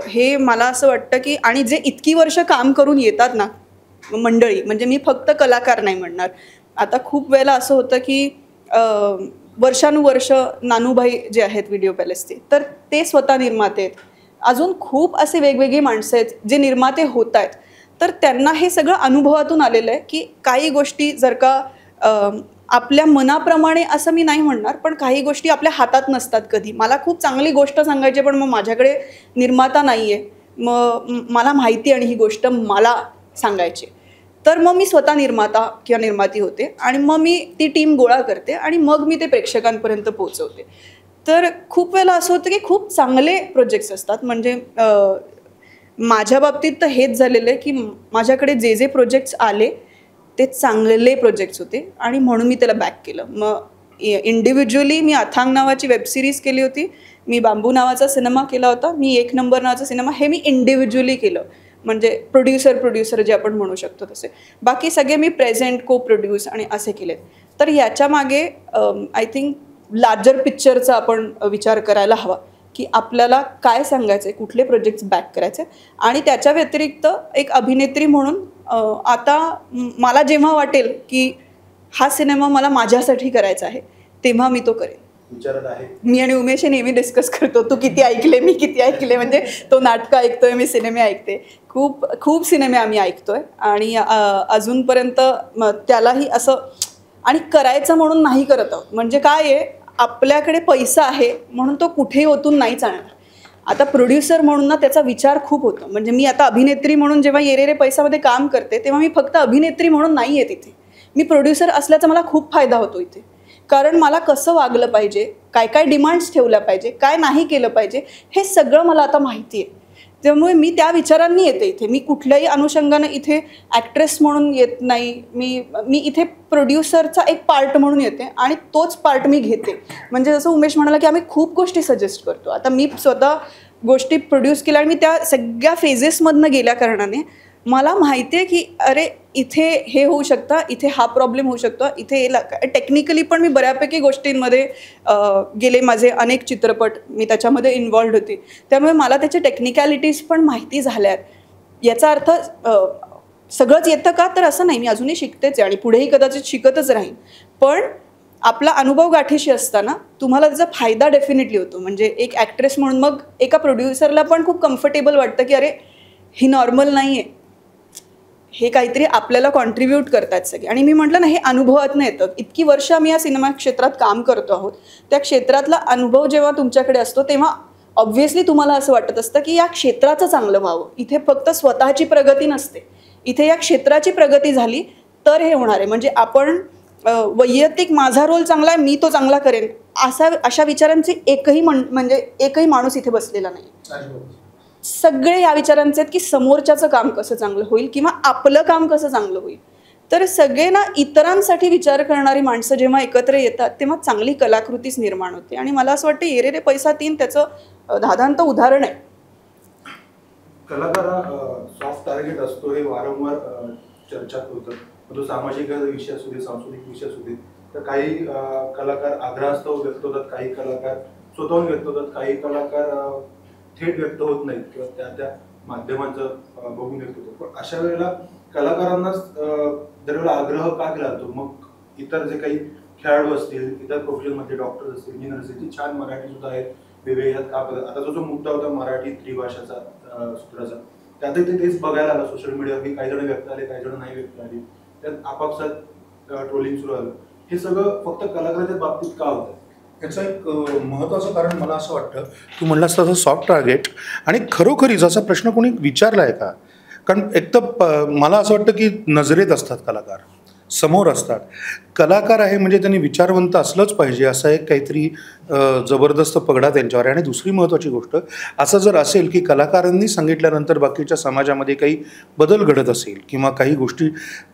हे मला असं वाटतं की, आणि जे इतकी वर्ष काम करून येतात ना मंडळी, म्हणजे मी फक्त कलाकार नाही म्हणणार. आता खूप वेळेला असं होतं की वर्षानुवर्ष नानूभाई जे आहेत व्हिडिओ पॅलेसचे, तर ते स्वतः निर्माते आहेत. अजून खूप असे वेगवेगळी माणसं आहेत जे निर्माते होत आहेत. तर त्यांना हे सगळं अनुभवातून आलेलं आहे की काही गोष्टी जर का आपल्या मनाप्रमाणे असं मी नाही म्हणणार, पण काही गोष्टी आपल्या हातात नसतात कधी. मला खूप चांगली गोष्ट सांगायची पण मग माझ्याकडे निर्माता नाही आहे, मग मला माहिती आणि ही गोष्ट मला सांगायची, तर मग मी स्वतः निर्माता किंवा निर्माती होते आणि मग मी ती टीम गोळा करते आणि मग मी ते प्रेक्षकांपर्यंत पोहोचवते. तर खूप वेळेला असं होतं की खूप चांगले प्रोजेक्ट्स असतात. म्हणजे माझ्या बाबतीत तर हेच झालेलं आहे की माझ्याकडे जे जे प्रोजेक्ट्स आले ते चांगले प्रोजेक्ट्स होते आणि म्हणून मी त्याला बॅक केलं. मग इंडिव्हिज्युअली मी अथांग नावाची वेबसिरीज केली होती, मी बांबू नावाचा सिनेमा केला होता, मी 1 नंबर नावाचा सिनेमा, हे मी इंडिव्हिज्युअली केलं. म्हणजे प्रोड्युसर जे आपण म्हणू शकतो तसे. बाकी सगळे मी प्रेझेंट, को प्रोड्यूस आणि असे केलेत. तर याच्या मागे आय थिंक लार्जर पिक्चरचा आपण विचार करायला हवा की आपल्याला काय सांगायचं आहे, कुठले प्रोजेक्ट्स बॅक करायचे. आणि त्याच्या व्यतिरिक्त एक अभिनेत्री म्हणून आता मला जेव्हा वाटेल की हा सिनेमा मला माझ्यासाठी करायचा आहे तेव्हा मी तो करेन. विचारत आहे मी आणि उमेश हे नेहमी डिस्कस करतो, तू किती ऐकले, मी किती ऐकले. म्हणजे तो नाटकं ऐकतोय, मी सिनेमे ऐकते, खूप सिनेमे आम्ही ऐकतोय आणि अजूनपर्यंत त्यालाही असं आणि करायचं म्हणून नाही करत आहोत. म्हणजे काय आहे, आपल्याकडे पैसा आहे म्हणून तो कुठेही ओतून नाही चालणार. आता प्रोड्युसर म्हणून ना त्याचा विचार खूप होतो. म्हणजे मी आता अभिनेत्री म्हणून जेव्हा येरेरे पैसामध्ये काम करते तेव्हा मी फक्त अभिनेत्री म्हणून नाही आहे तिथे, मी प्रोड्युसर असल्याचा मला खूप फायदा होतो इथे. कारण मला कसं वागलं पाहिजे, काय काय डिमांड्स ठेवल्या पाहिजे, काय नाही केलं पाहिजे, हे सगळं मला आता माहिती आहे. त्यामुळे मी त्या विचारांनी येते इथे. मी कुठल्याही अनुषंगाने इथे ॲक्ट्रेस म्हणून येत नाही, मी इथे प्रोड्युसरचा एक पार्ट म्हणून येते आणि तोच पार्ट मी घेते. म्हणजे जसं उमेश म्हणाला की आम्ही खूप गोष्टी सजेस्ट करतो. आता मी स्वतः गोष्टी प्रोड्यूस केल्या आणि मी त्या सगळ्या फेजेसमधनं गेल्या कारणाने मला माहिती आहे की अरे इथे हे होऊ शकतं, इथे हा प्रॉब्लेम होऊ शकतो, इथे टेक्निकली पण मी बऱ्यापैकी गोष्टींमध्ये गेले. माझे अनेक चित्रपट मी त्याच्यामध्ये इन्व्हॉल्ड होते, त्यामुळे मला त्याचे टेक्निकॅलिटीज पण माहिती झाल्या आहेत. याचा अर्थ सगळंच येतं का, तर असं नाही. मी अजूनही शिकतेच आहे आणि पुढेही कदाचित शिकतच राहीन. पण आपला अनुभव गाठीशी असताना तुम्हाला त्याचा फायदा डेफिनेटली होतो. म्हणजे एक ॲक्ट्रेस म्हणून मग एका प्रोड्युसरला पण खूप कम्फर्टेबल वाटतं की अरे ही नॉर्मल नाही आहे, हे काहीतरी आपल्याला कॉन्ट्रीब्यूट करतात सगळे. आणि मी म्हटलं ना, हे अनुभवातनं येतं. इतकी वर्ष आम्ही या सिनेमा क्षेत्रात काम करतो आहोत, त्या क्षेत्रातला अनुभव जेव्हा तुमच्याकडे असतो तेव्हा ऑब्व्हियसली तुम्हाला असं वाटत असतं की या क्षेत्राचं चांगलं व्हावं. इथे फक्त स्वतःची प्रगती नसते, इथे या क्षेत्राची प्रगती झाली तर हे होणार आहे. म्हणजे आपण वैयक्तिक माझा रोल चांगला आहे, मी तो चांगला करेन, अशा विचारांचे एकही माणूस इथे बसलेला नाही. सगळे या विचारांचे आहेत की समोरच्याचं काम कसं चांगलं होईल किंवा आपलं काम कसं चांगलं होईल. तर सगळे ना इतरांसाठी विचार करणारी माणसं जेव्हा एकत्र येतात तेव्हा चांगली कलाकृतीच निर्माण होते. आणि मला असं वाटतं ये रे पैसा 3 त्याचं धादांत उदाहरण आहे. कलाकार सॉफ्ट टार्गेट असतो हे वारंवार चर्चात होतं. तो सामाजिक विषय असू दे, सांस्कृतिक विषय असू दे. तर काही कलाकार आग्रहास्तव व्यक्त होतात, काही कलाकार स्वतःहून व्यक्त होतात, काही कलाकार थेट व्यक्त होत नाहीत किंवा त्या माध्यमांचं बघून व्यक्त होतं. पण अशा वेळेला कलाकारांनाच दरवेळेला आग्रह का केला जातो? मग इतर जे काही खेळाडू असतील, इतर प्रोफेशनमध्ये डॉक्टर्स असतील, इंजिनियर असतील, ती छान मराठी सुद्धा आहेत, वेगवेगळ्या का आता जो मुद्दा होता मराठी त्रिभाषाचा सूत्राचा, त्यातही तेच बघायला आला सोशल मीडियावर की काही जण व्यक्त आले, काही जण नाही व्यक्त आले, त्यात आपापसात ट्रोलिंग सुरू झालं. हे सगळं फक्त कलाकाराच्या बाबतीत का होतं? याचं एक महत्त्वाचं कारण मला असं वाटतं, तू म्हणलास तसं सॉफ्ट टार्गेट, आणि खरोखरीच असा प्रश्न कोणी विचारला आहे का? कारण एक तर मला असं वाटतं की नजरेत असतात कलाकार, समोर असतात. कलाकार आहे म्हणजे त्यांनी विचारवंत असलंच पाहिजे असा एक काहीतरी जबरदस्त पगडा त्यांच्यावर आहे. आणि दुसरी महत्त्वाची गोष्ट, असं जर असेल की कलाकारांनी सांगितल्यानंतर बाकीच्या समाजामध्ये काही बदल घडत असेल किंवा काही गोष्टी,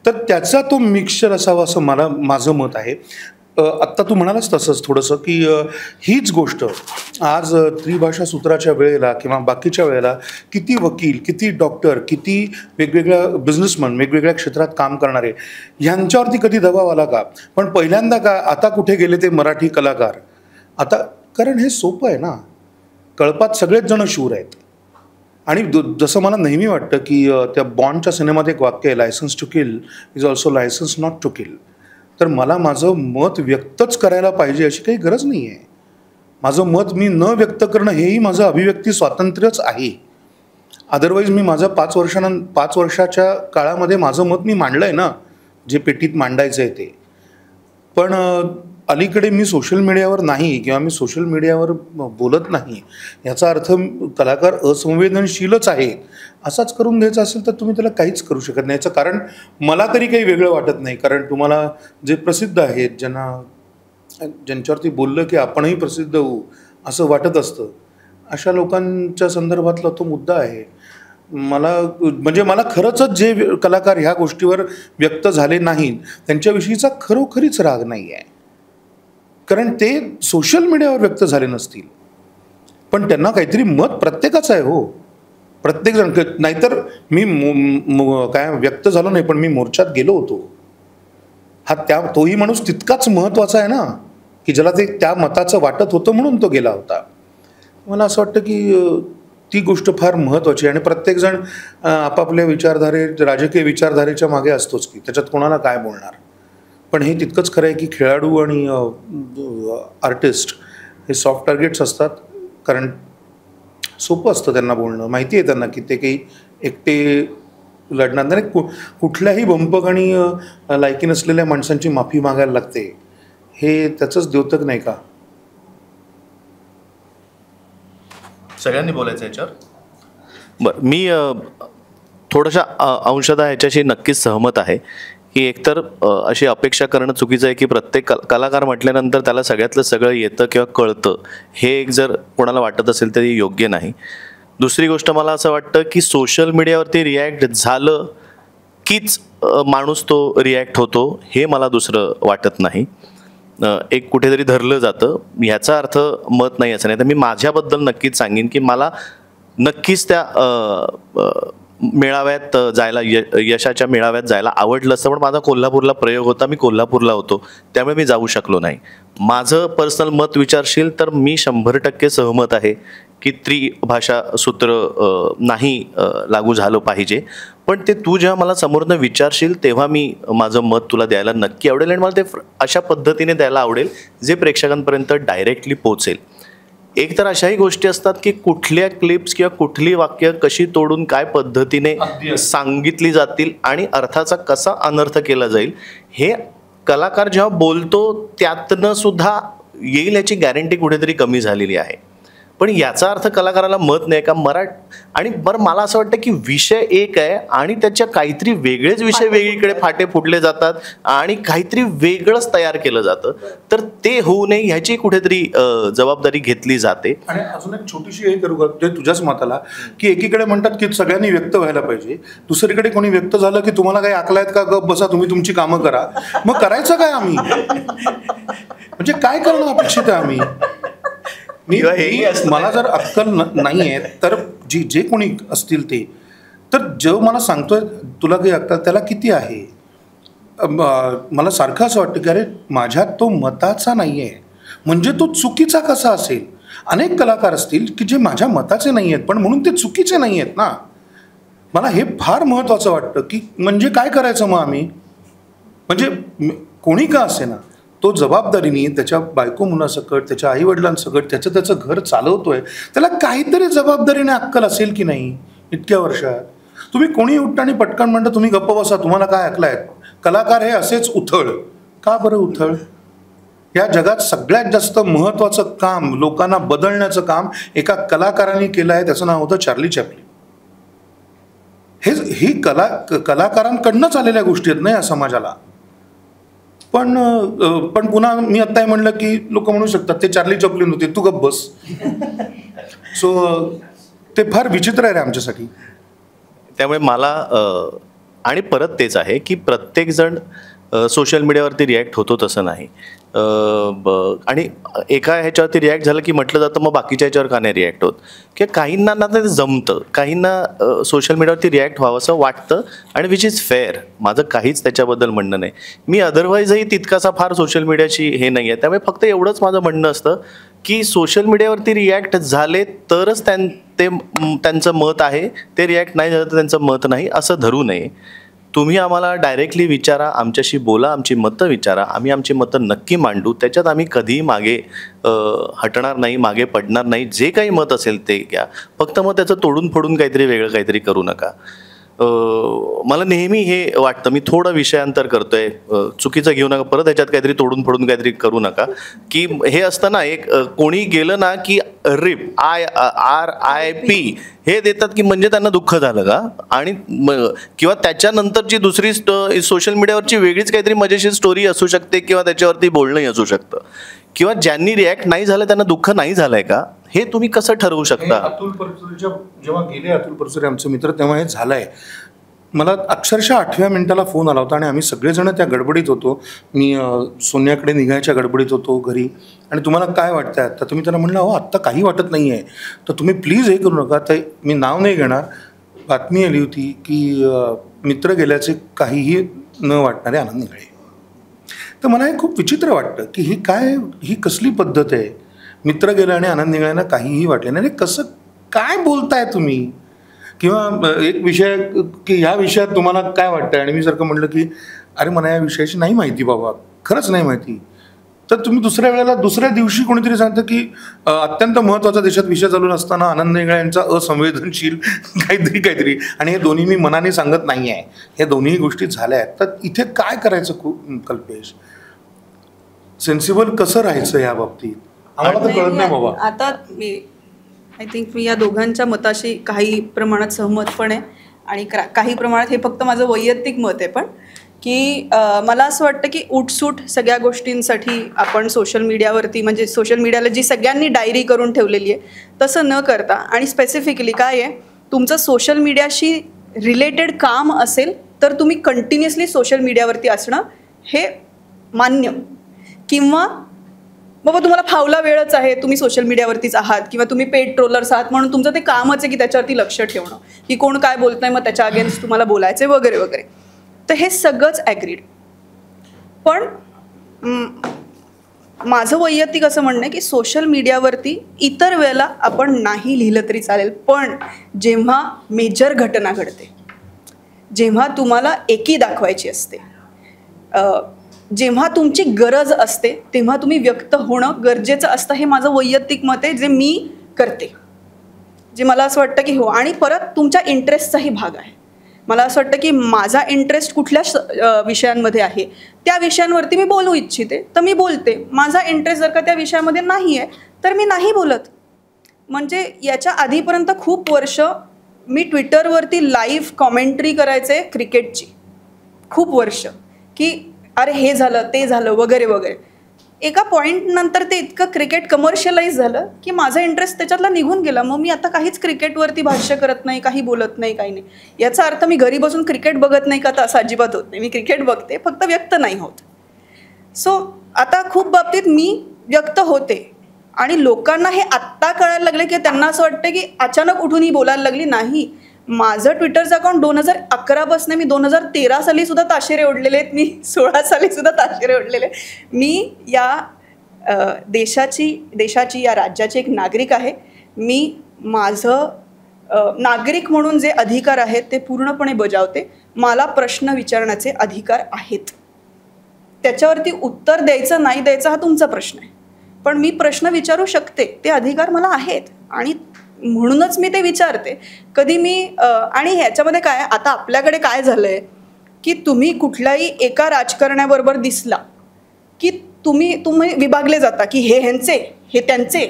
तर त्याचा तो मिक्सचर असावा असं माझं मत आहे. आत्ता तू म्हणालास तसंच थोडंसं की हीच गोष्ट आज त्रिभाषा सूत्राच्या वेळेला किंवा बाकीच्या वेळेला किती वकील, किती डॉक्टर, किती वेगवेगळ्या बिझनेसमन, वेगवेगळ्या क्षेत्रात काम करणारे, ह्यांच्यावरती कधी दबाव आला का? पण पहिल्यांदा का आता कुठे गेले ते मराठी कलाकार? आता कारण हे सोपं आहे ना, कळपात सगळेच जण शूर आहेत. आणि जसं मला नेहमी वाटतं की त्या बॉन्डच्या सिनेमात एक वाक्य आहे, licence to kill is also licence not to kill. तर मला माझं मत व्यक्तच करायला पाहिजे अशी काही गरज नाही आहे. माझं मत मी न व्यक्त करणं हेही माझं अभिव्यक्ती स्वातंत्र्यच आहे. अदरवाईज मी माझं 5 वर्षाच्या काळामध्ये माझं मत मी मांडलं आहे ना, जे पेटीत मांडायचं आहे ते. पण अलीकडे मी सोशल मीडियावर नाही किंवा मी सोशल मीडियावर बोलत नाही याचा अर्थ कलाकार असंवेदनशीलच आहे असाच करून द्यायचा असेल तर तुम्ही त्याला काहीच करू शकत नाही. याचं कारण मला तरी काही वेगळं वाटत नाही. कारण तुम्हाला जे प्रसिद्ध आहेत, ज्यांच्यावरती बोललं की आपणही प्रसिद्ध होऊ असं वाटत असतं, अशा लोकांच्या संदर्भातला तो मुद्दा आहे. मला खरंच जे कलाकार ह्या गोष्टीवर व्यक्त झाले नाहीत त्यांच्याविषयीचा खरोखरीच राग नाही आहे. कारण ते सोशल मीडियावर व्यक्त झाले नसतील, पण त्यांना काहीतरी मत प्रत्येकाचं आहे हो, प्रत्येकजण. नाहीतर मी काय व्यक्त झालो नाही, पण मी मोर्चात गेलो होतो. तोही माणूस तितकाच महत्त्वाचा आहे ना, की ज्याला ते त्या मताचं वाटत होतं म्हणून तो गेला होता. मला असं वाटतं की ती गोष्ट फार महत्त्वाची आहे. आणि प्रत्येकजण आपापल्या राजकीय विचारधारेच्या मागे असतोच की, त्याच्यात कोणाला काय बोलणार. पण हे तितकंच खरं आहे की खेळाडू आणि आर्टिस्ट हे सॉफ्ट टार्गेट्स असतात. कारण सोपं असतं त्यांना बोलणं, माहिती आहे त्यांना की ते काही एकटे लढणार नाही. कुठल्याही बंपक आणि लायकी नसलेल्या माणसांची माफी मागायला लागते, हे त्याचंच द्योतक नाही का? सगळ्यांनी बोलायचं याच्यावर. बरं, मी थोड्याशा अंशतः ह्याच्याशी नक्कीच सहमत आहे की एकतर अशी अपेक्षा करणं चुकीचं आहे की प्रत्येक कलाकार म्हटल्यानंतर त्याला सगळ्यातलं सगळं येतं किंवा कळतं, हे एक जर कोणाला वाटत असेल तरी योग्य नाही. दुसरी गोष्ट, मला असं वाटतं की सोशल मीडियावरती रिॲक्ट झालं कीच माणूस तो रिॲक्ट होतो, हे मला दुसरं वाटत नाही. एक कुठेतरी धरलं जातं, ह्याचा अर्थ मत नाही असं नाही. तर मी माझ्याबद्दल नक्कीच सांगेन की मला नक्कीच त्या मेळाव्यात जायला, यशाच्या मेळाव्यात जायला आवडलं असतं, पण माझा कोल्हापूरला प्रयोग होता, मी कोल्हापूरला होतो, त्यामुळे मी जाऊ शकलो नाही. माझं पर्सनल मत विचारशील तर मी 100% सहमत आहे की त्रिभाषा सूत्र नाही लागू झालं पाहिजे. पण ते तू जेव्हा मला समोरनं विचारशील तेव्हा मी माझं मत तुला द्यायला नक्की आवडेल, आणि मला ते अशा पद्धतीने द्यायला आवडेल जे प्रेक्षकांपर्यंत डायरेक्टली पोहोचेल. एक तर अशाही गोष्टी असतात की कुठल्या क्लिप्स किंवा कुठली वाक्य कशी तोडून काय पद्धतीने सांगितली जातील आणि अर्थाचा कसा अनर्थ केला जाईल हे कलाकार जेव्हा बोलतो त्यातनं सुद्धा येईल याची गॅरंटी कुठेतरी कमी झालेली आहे. पण याचा अर्थ कलाकाराला मत नाही का आणि बरं मला असं वाटतं की विषय एक आहे आणि त्याच्या काहीतरी वेगळेच विषय वेगळीकडे फाटे फुटले जातात आणि काहीतरी वेगळंच तयार केलं जातं, तर ते होऊ नये ह्याची कुठेतरी जबाबदारी घेतली जाते. आणि अजून एक छोटीशी हे करू का ते तुझ्याच मताला, की एकीकडे म्हणतात की सगळ्यांनी व्यक्त व्हायला पाहिजे, दुसरीकडे कोणी व्यक्त झालं की तुम्हाला काही अकला आहेत का, गप बसा तुम्ही तुमची कामं करा. मग करायचं काय आम्ही, म्हणजे काय करणं अपेक्षित आहे आम्ही. मला जर अक्कल नाही आहे तर जे कोणी असतील ते, तर जो मला सांगतोय तुला काही अक्कल त्याला किती आहे. मला सारखं असं वाटतं की अरे माझ्यात तो मताचा नाही आहे म्हणजे तो चुकीचा कसा असेल. अनेक कलाकार असतील की जे माझ्या मताचे नाही आहेत पण म्हणून ते चुकीचे नाही आहेत ना. मला हे फार महत्त्वाचं वाटतं की म्हणजे काय करायचं मग आम्ही, म्हणजे कोणी का असे ना तो जबाबदारीने त्याच्या बायको मुलासकट त्याच्या आईवडिलांसकट त्याचं घर चालवतोय, त्याला काहीतरी जबाबदारीने अक्कल असेल की नाही. इतक्या वर्षात तुम्ही कोणी उठता आणि पटकन म्हणता तुम्ही गप्प बसा तुम्हाला काय ऐकलाय. कलाकार हे असेच उथळ का बरं उथळ. या जगात सगळ्यात जास्त महत्त्वाचं काम लोकांना बदलण्याचं काम एका कलाकाराने केलं आहे, त्याचं नाव होतं चार्ली चॅपलिन. ही कलाकारांकडनंच आलेल्या गोष्टी आहेत ना या समाजाला. पण पुन्हा मी आत्ता म्हणलं की लोक म्हणू शकतात ते चार्ली चॅपलिन होते तू गप्प बस. सो ते फार विचित्र आहे रे आमच्यासाठी. त्यामुळे मला आणि परत तेच आहे की प्रत्येकजण सोशल मीडियावरती रिॲक्ट होतो तसं नाही. आणि एका ह्याच्यावरती रिॲक्ट झालं की म्हटलं जातं मग बाकीच्या ह्याच्यावर का नाही रिॲक्ट होत, की काहींना ना ते जमतं, काहींना सोशल मीडियावरती रिॲक्ट व्हावं असं वाटतं आणि विच इज फेअर. माझं काहीच त्याच्याबद्दल म्हणणं नाही. मी अदरवाईजही तितकासा फार सोशल मीडियाची हे नाही आहे. त्यामुळे फक्त एवढंच माझं म्हणणं असतं की सोशल मीडियावरती रिॲक्ट झाले तरच त्यांचं मत आहे, ते रिॲक्ट नाही झालं तर त्यांचं मत नाही असं धरू नये. तुम्ही आम्हाला डायरेक्टली विचारा, आमच्याशी बोला, आमची मतं विचारा, आम्ही आमची मतं नक्की मांडू. त्याच्यात आम्ही कधीही मागे हटणार नाही, मागे पडणार नाही. जे काही मत असेल ते घ्या, फक्त मग त्याचं तोडून फोडून काहीतरी वेगळं काहीतरी करू नका. मला नेहमी हे वाटतं, मी थोडं विषयांतर करतोय, चुकीचं घेऊ नका, परत ह्याच्यात काहीतरी तोडून फोडून काहीतरी करू नका. की हे असतं ना एक कोणी गेलं ना की रिप RIP हे देतात की म्हणजे त्यांना दुःख झालं का, आणि किंवा त्याच्यानंतरची दुसरी सोशल मीडियावरची वेगळीच काहीतरी मजेशीर स्टोरी असू शकते किंवा त्याच्यावरती बोलणंही असू शकतं, किंवा ज्यांनी रिॲक्ट नाही झालं त्यांना दुःख नाही झालंय का, हे तुम्ही कसं ठरवू शकता. अतुल परचुरेच्या जेव्हा गेले अतुल परचुरे आमचे मित्र तेव्हा हे झालंय. मला अक्षरशः 8व्या मिनिटाला फोन आला होता आणि आम्ही सगळेजण त्या गडबडीत होतो. मी सोन्याकडे निघायच्या गडबडीत होतो घरी, आणि तुम्हाला काय वाटतंय आता. तुम्ही त्यांना म्हणलं हो आत्ता काही वाटत नाही आहे, तर तुम्ही प्लीज हे करू नका. तर मी नाव नाही घेणार, बातमी आली होती की मित्र गेल्याचे काहीही न वाटणारे आनंद निघाले. तर मला हे खूप विचित्र वाटतं की ही कसली पद्धत आहे. मित्र गेला आणि आनंद निघाल्यानं काहीही वाटले नाही. कसं काय बोलताय तुम्ही, किंवा एक विषय की ह्या विषयात तुम्हाला काय वाटतं, आणि मी सारखं म्हटलं की अरे मला या विषयाची नाही माहिती बाबा, खरंच नाही माहिती. तर तुम्ही दुसऱ्या दिवशी कोणीतरी सांगतं की अत्यंत महत्त्वाचा देशात विषय चालू नसताना आनंद निघाले यांचा असंवेदनशील काहीतरी, आणि हे दोन्ही मी मनाने सांगत नाही आहे, हे दोन्ही गोष्टी झाल्या आहेत. तर इथे काय करायचं कल्पेश, सेन्सिबल कसं राहायचं या बाबतीत आम्हाला तर कळत नाही बाबा. आता आय थिंक मी या दोघांच्या मताशी काही प्रमाणात सहमत पण आहे, आणि काही प्रमाणात हे फक्त माझं वैयक्तिक मत आहे, पण की मला असं वाटतं की उठसूट सगळ्या गोष्टींसाठी आपण सोशल मीडियावरती, म्हणजे सोशल मीडियाला जी सगळ्यांनी डायरी करून ठेवलेली आहे तसं न करता, आणि स्पेसिफिकली काय आहे, तुमचं सोशल मीडियाशी रिलेटेड काम असेल तर तुम्ही कंटिन्युअसली सोशल मीडियावरती असणं हे मान्य, किंवा बाबा तुम्हाला फावला वेळच आहे, तुम्ही सोशल मीडियावरतीच आहात, किंवा तुम्ही पेड ट्रोलर्स आहात म्हणून तुमचं ते कामच आहे की त्याच्यावरती लक्ष ठेवणं, की कोण काय बोलत नाही मग त्याच्या अगेन्स्ट तुम्हाला बोलायचे वगैरे वगैरे. तर हे सगळंच ॲग्रीड. पण माझं वैयक्तिक असं म्हणणं आहे की सोशल मीडियावरती इतर वेळेला आपण नाही लिहिलं तरी चालेल, पण जेव्हा मेजर घटना घडते, जेव्हा तुम्हाला एकी दाखवायची असते, जेव्हा तुमची गरज असते, तेव्हा तुम्ही व्यक्त होणं गरजेचं असतं. हे माझं वैयक्तिक मत आहे, जे मी करते, जे मला असं वाटतं की हो. आणि परत तुमच्या इंटरेस्टचाही भाग आहे. मला असं वाटतं की माझा इंटरेस्ट कुठल्या विषयांमध्ये आहे त्या विषयांवरती मी बोलू इच्छिते तर मी बोलते. माझा इंटरेस्ट जर का त्या विषयामध्ये नाही आहे तर मी नाही बोलत. म्हणजे याच्या आधीपर्यंत खूप वर्ष मी ट्विटरवरती लाईव्ह कॉमेंट्री करायचे क्रिकेटची, खूप वर्ष, की अरे हे झालं ते झालं वगैरे वगैरे. एका पॉईंट नंतर ते इतकं क्रिकेट कमर्शियलाइज झालं की माझा इंटरेस्ट त्याच्यातला निघून गेला. मग मी आता काहीच क्रिकेटवरती भाष्य करत नाही, काही बोलत नाही, काही नाही. याचा अर्थ मी घरी बसून क्रिकेट बघत नाही का, तर असं अजिबात होत नाही. मी क्रिकेट बघते, फक्त व्यक्त नाही होत. सो आता खूप बाबतीत मी व्यक्त होते आणि लोकांना हे आत्ता कळायला लागले की त्यांना असं वाटतं की अचानक उठून ही बोलायला लागली. नाही, माझं ट्विटरचं अकाउंट 2011 मी 2013 साली सुद्धा ताशेरे ओढलेले आहेत, मी 16 साली सुद्धा ताशेरे ओढलेले. मी या देशाची या राज्याची एक नागरिक आहे. मी माझं नागरिक म्हणून जे अधिकार आहेत ते पूर्णपणे बजावते. मला प्रश्न विचारण्याचे अधिकार आहेत. त्याच्यावरती उत्तर द्यायचं नाही द्यायचं हा तुमचा प्रश्न आहे, पण मी प्रश्न विचारू शकते, ते अधिकार मला आहेत आणि म्हणूनच मी ते विचारते. कधी मी आणि ह्याच्यामध्ये काय, आता आपल्याकडे काय झालं आहे की तुम्ही कुठल्याही एका राजकारण्याबरोबर दिसला की तुम्ही विभागले जाता की हे ह्यांचे, हे त्यांचे.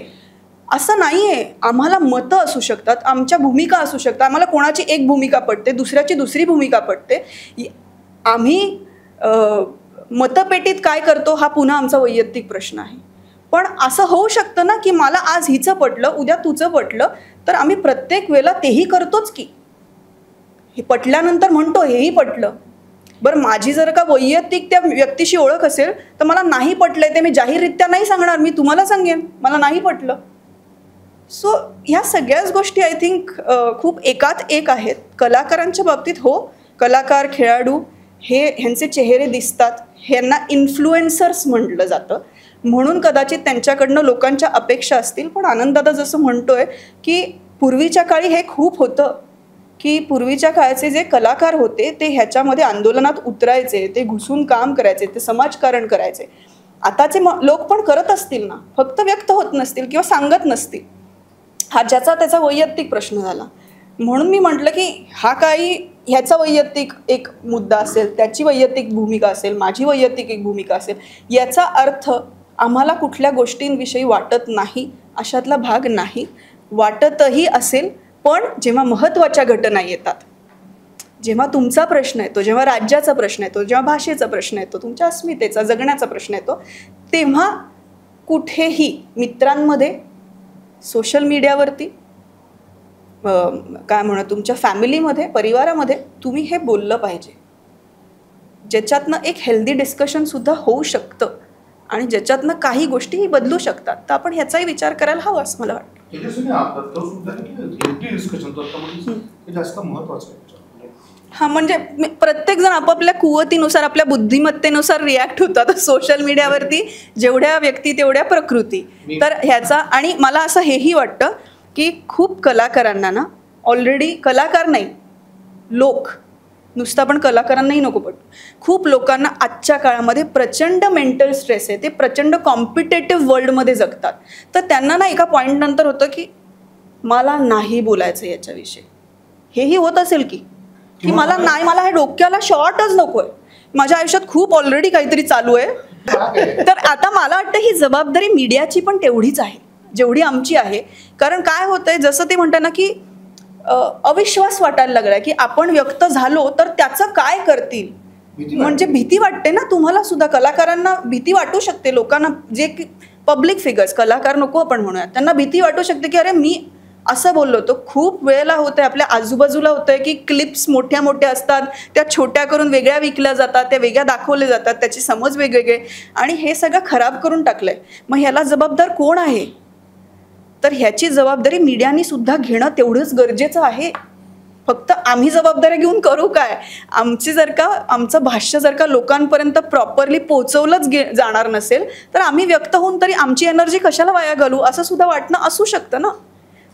असं नाही आहे. आम्हाला मतं असू शकतात, आमच्या भूमिका असू शकतात. आम्हाला कोणाची एक भूमिका पटते, दुसऱ्याची दुसरी भूमिका पटते. आम्ही मतपेटीत काय करतो हा पुन्हा आमचा वैयक्तिक प्रश्न आहे. पण असं होऊ शकतं ना की मला आज हिचं पटलं, उद्या तुझं पटलं, तर आम्ही प्रत्येक वेळेला तेही करतोच की. हे पटल्यानंतर म्हणतो हेही पटलं. बरं, माझी जर का वैयक्तिक त्या व्यक्तीशी ओळख असेल तर मला नाही पटलंय ते मी जाहीररित्या नाही सांगणार, मी तुम्हाला सांगेन मला नाही पटलं. सो ह्या सगळ्याच गोष्टी आय थिंक खूप एकात एक आहेत. कलाकारांच्या बाबतीत हो, कलाकार, खेळाडू ह्यांचे चेहरे दिसतात, ह्यांना इन्फ्लुएन्सर्स म्हटलं जातं, म्हणून कदाचित त्यांच्याकडनं लोकांच्या अपेक्षा असतील. पण आनंददादा जसं म्हणतोय की पूर्वीच्या काळी हे खूप होतं की पूर्वीच्या काळचे जे कलाकार होते ते ह्याच्यामध्ये आंदोलनात उतरायचे, ते घुसून काम करायचे, ते समाजकारण करायचे. आताचे लोक पण करत असतील ना, फक्त व्यक्त होत नसतील किंवा सांगत नसतील. हा ज्याचा त्याचा वैयक्तिक प्रश्न झाला. म्हणून मी म्हटलं की हा काही ह्याचा वैयक्तिक एक मुद्दा असेल, त्याची वैयक्तिक भूमिका असेल, माझी वैयक्तिक एक भूमिका असेल, याचा अर्थ आम्हाला कुठल्या गोष्टींविषयी वाटत नाही अशातला भाग नाही. वाटतही असेल, पण जेव्हा महत्त्वाच्या घटना येतात, जेव्हा तुमचा प्रश्न येतो, जेव्हा राज्याचा प्रश्न येतो, जेव्हा भाषेचा प्रश्न येतो, तुमच्या अस्मितेचा, जगण्याचा प्रश्न येतो, तेव्हा कुठेही मित्रांमध्ये, सोशल मीडियावरती, काय म्हणू, तुमच्या फॅमिलीमध्ये, परिवारामध्ये तुम्ही हे बोललं पाहिजे, ज्याच्यातनं एक हेल्दी डिस्कशनसुद्धा होऊ शकतं आणि ज्याच्यातनं काही गोष्टीही बदलू शकतात. तर आपण ह्याचाही विचार करायला हवा असं मला वाटतं. हां, म्हणजे प्रत्येकजण आपापल्या कुवतीनुसार, आपल्या बुद्धिमत्तेनुसार रिॲक्ट होतात. सोशल मीडियावरती जेवढ्या व्यक्ती तेवढ्या प्रकृती. तर ह्याचा, आणि मला असं हेही वाटतं की खूप कलाकारांना ना, ऑलरेडी कलाकार नाही, लोक, नुसतं पण कलाकारांनाही नको पडतो, खूप लोकांना आजच्या काळामध्ये प्रचंड मेंटल स्ट्रेस आहे. ते प्रचंड कॉम्पिटेटिव्ह वर्ल्डमध्ये जगतात. तर त्यांना ना एका पॉईंट नंतर होतं की मला नाही बोलायचं याच्याविषयी. हेही होत असेल की मला नाही, मला हे डोक्याला शॉर्टच नको आहे, माझ्या आयुष्यात खूप ऑलरेडी काहीतरी चालू आहे. तर आता मला वाटतं ही जबाबदारी मीडियाची पण तेवढीच आहे जेवढी आमची आहे. कारण काय होतंय, जसं ते म्हणतात ना की अविश्वास वाटायला लागला की आपण व्यक्त झालो तर त्याचं काय करतील. म्हणजे भीती वाटते ना तुम्हाला सुद्धा, कलाकारांना भीती वाटू शकते. लोकांना, जे पब्लिक फिगर्स, कलाकार नको आपण म्हणूयात, त्यांना भीती वाटू शकते की अरे मी असं बोललो होतो. खूप वेळेला होतंय, आपल्या आजूबाजूला होतंय की क्लिप्स मोठ्या मोठ्या असतात, त्या छोट्या करून वेगळ्या विकल्या जातात, त्या वेगळ्या दाखवल्या जातात, त्याचे समज वेगवेगळे, आणि हे सगळं खराब करून टाकलंय. मग ह्याला जबाबदार कोण आहे? तर ह्याची जबाबदारी मीडियानी सुद्धा घेणं तेवढंच गरजेचं आहे. फक्त आम्ही जबाबदारी घेऊन करू काय, आमचं भाष्य जर का लोकांपर्यंत प्रॉपरली पोहोचवलंच जाणार नसेल तर आम्ही व्यक्त होऊन तरी आमची एनर्जी कशाला वाया घालू असं सुद्धा वाटणं असू शकतं ना.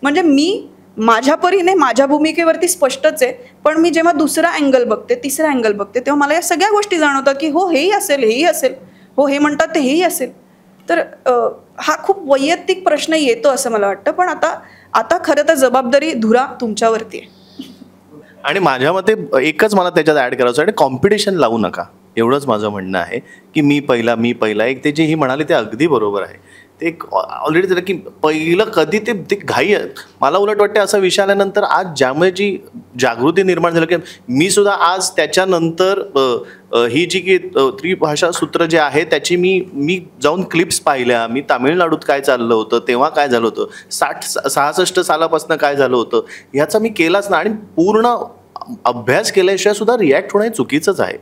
म्हणजे मी माझ्या परीने माझ्या भूमिकेवरती स्पष्टच आहे, पण मी जेव्हा दुसरा अँगल बघते, तिसरा अँगल बघते, तेव्हा मला या सगळ्या गोष्टी जाणवतात की हो हेही असेल, हेही असेल, हो हे म्हणतात ते हेही असेल. तर हा खूप वैयक्तिक प्रश्न येतो असं मला वाटतं. पण आता खरं तर जबाबदारी धुरा तुमच्यावरती आहे. आणि माझ्या मते एकच मला त्याच्यात ॲड करायचं आहे, कॉम्पिटिशन लावू नका एवढंच माझं म्हणणं आहे की मी पहिला एक ते जे ही म्हणाले ते अगदी बरोबर आहे. ते ऑलरेडी झालं की पहिलं कधी ते घाई मला उलट वाटते असा विषय आल्यानंतर आज ज्यामुळे जी जागृती निर्माण झाली की मी सुद्धा आज त्याच्यानंतर ही जी की त्रिभाषा सूत्र जे आहे त्याची मी जाऊन क्लिप्स पाहिल्या. मी तामिळनाडूत काय चाललं होतं तेव्हा काय झालं होतं, 66 सालापासून काय झालं होतं ह्याचा मी केलाच ना. आणि पूर्ण अभ्यास केल्याशिवाय सुद्धा रिॲक्ट होणं हे चुकीचंच आहे.